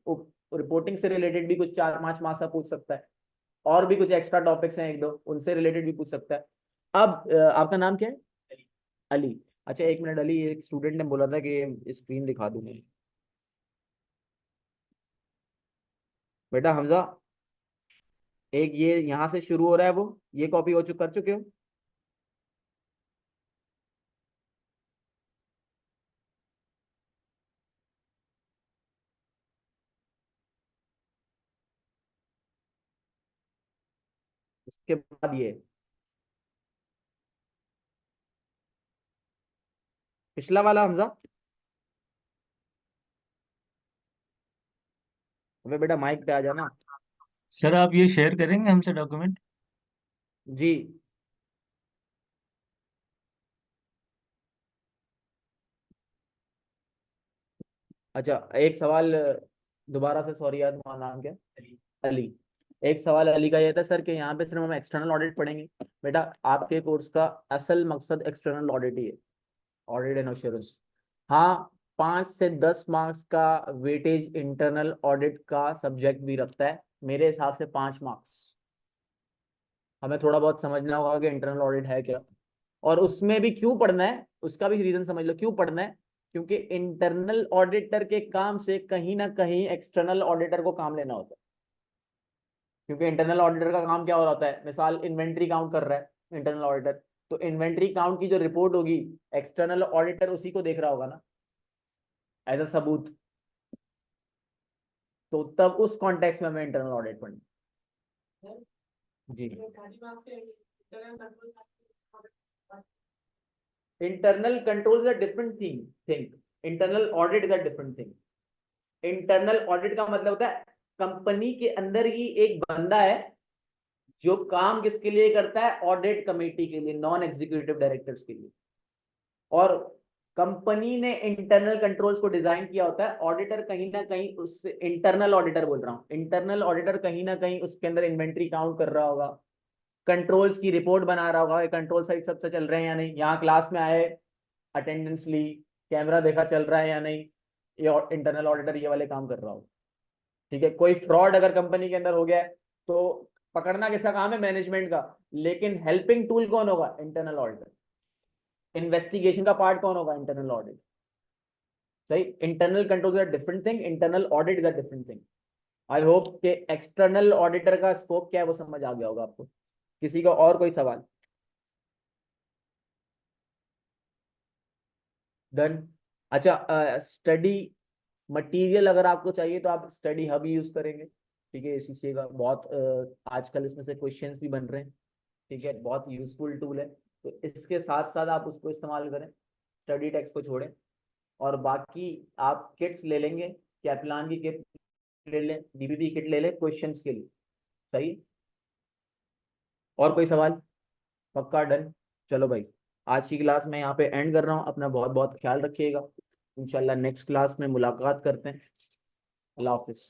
रिपोर्टिंग से रिलेटेड भी कुछ 4-5 मार्क्स का पूछ सकता है। और भी कुछ एक्स्ट्रा टॉपिक्स हैं एक दो, उनसे रिलेटेड भी पूछ सकता है। अब आपका नाम क्या है? अली। अच्छा एक मिनट अली, एक स्टूडेंट ने बोला था कि स्क्रीन दिखा दूं मैं। बेटा हमजा, एक ये यहाँ से शुरू हो रहा है, वो ये कॉपी हो कर चुके हो? उसके बाद ये पिछला वाला हमजा। अबे बेटा माइक पे आ जाना। सर आप ये शेयर करेंगे हमसे डॉक्यूमेंट? जी। अच्छा एक सवाल दोबारा से, सॉरी यार तुम्हारा नाम क्या है? अली। एक सवाल अली का ये था सर कि यहाँ पे सिर्फ हम एक्सटर्नल ऑडिट पढ़ेंगे। बेटा आपके कोर्स का असल मकसद एक्सटर्नल ऑडिट ही है, ऑडिट एंड एश्योरेंस। हाँ, 5 से 10 मार्क्स का वेटेज इंटरनल ऑडिट का सब्जेक्ट भी रखता है, मेरे हिसाब से 5 मार्क्स। हमें थोड़ा बहुत समझना होगा कि इंटरनल ऑडिट है क्या, और उसमें भी क्यों पढ़ना है, उसका भी रीजन समझ लो क्यों पढ़ना है। क्योंकि इंटरनल ऑडिटर के काम से कहीं ना कहीं एक्सटर्नल ऑडिटर को काम लेना होता है। क्योंकि इंटरनल ऑडिटर का काम क्या हो रहा होता है, मिसाल इन्वेंट्री काउंट कर रहा है इंटरनल ऑडिटर, तो इन्वेंट्री काउंट की जो रिपोर्ट होगी एक्सटर्नल ऑडिटर उसी को देख रहा होगा ना एज अ सबूत, तो तब उस कॉन्टेक्स्ट में हमें इंटरनल ऑडिट पढ़ना जी। Internal control is a different thing, internal audit is a different thing. Internal audit का मतलब होता है कंपनी के अंदर ही एक बंदा है जो काम किसके लिए करता है, ऑडिट कमेटी के लिए, नॉन एग्जीक्यूटिव डायरेक्टर्स के लिए। और कंपनी ने इंटरनल कंट्रोल्स को डिजाइन किया होता है, ऑडिटर कहीं ना कहीं उससे, इंटरनल ऑडिटर बोल रहा हूँ, इंटरनल ऑडिटर कहीं ना कहीं उसके अंदर इन्वेंट्री काउंट कर रहा होगा, कंट्रोल्स की रिपोर्ट बना रहा होगा, कंट्रोल साइड सबसे चल रहे हैं या नहीं, यहाँ क्लास में आए, अटेंडेंस ली, कैमरा देखा चल रहा है या नहीं, ये इंटरनल ऑडिटर ये वाले काम कर रहा हो। ठीक है, कोई फ्रॉड अगर कंपनी के अंदर हो गया है तो पकड़ना किसका काम है, मैनेजमेंट का, लेकिन हेल्पिंग टूल कौन होगा, इंटरनल ऑडिटर। इन्वेस्टिगेशन का पार्ट कौन होगा, इंटरनल ऑडिट। सही, internal control is a different thing, internal audit is a different thing. I hope कि एक्सटर्नल ऑडिटर का स्कोप क्या है वो समझ आ गया होगा आपको। किसी का और कोई सवाल? डन। अच्छा, स्टडी मटेरियल अगर आपको चाहिए तो आप स्टडी हब यूज करेंगे, ठीक है, इसी का बहुत आजकल इसमें से क्वेश्चंस भी बन रहे हैं, ठीक है, बहुत यूजफुल टूल है, तो इसके साथ साथ आप उसको इस्तेमाल करें, स्टडी टेक्स्ट को छोड़ें। और बाकी आप किट्स ले लेंगे, कैप्लान की किट ले लें, डीबीबी किट ले लें क्वेश्चंस के लिए। सही, और कोई सवाल? पक्का, डन। चलो भाई, आज की क्लास मैं यहाँ पे एंड कर रहा हूँ, अपना बहुत बहुत ख्याल रखिएगा, इंशाल्लाह नेक्स्ट क्लास में मुलाकात करते हैं। अल्लाह हाफिज।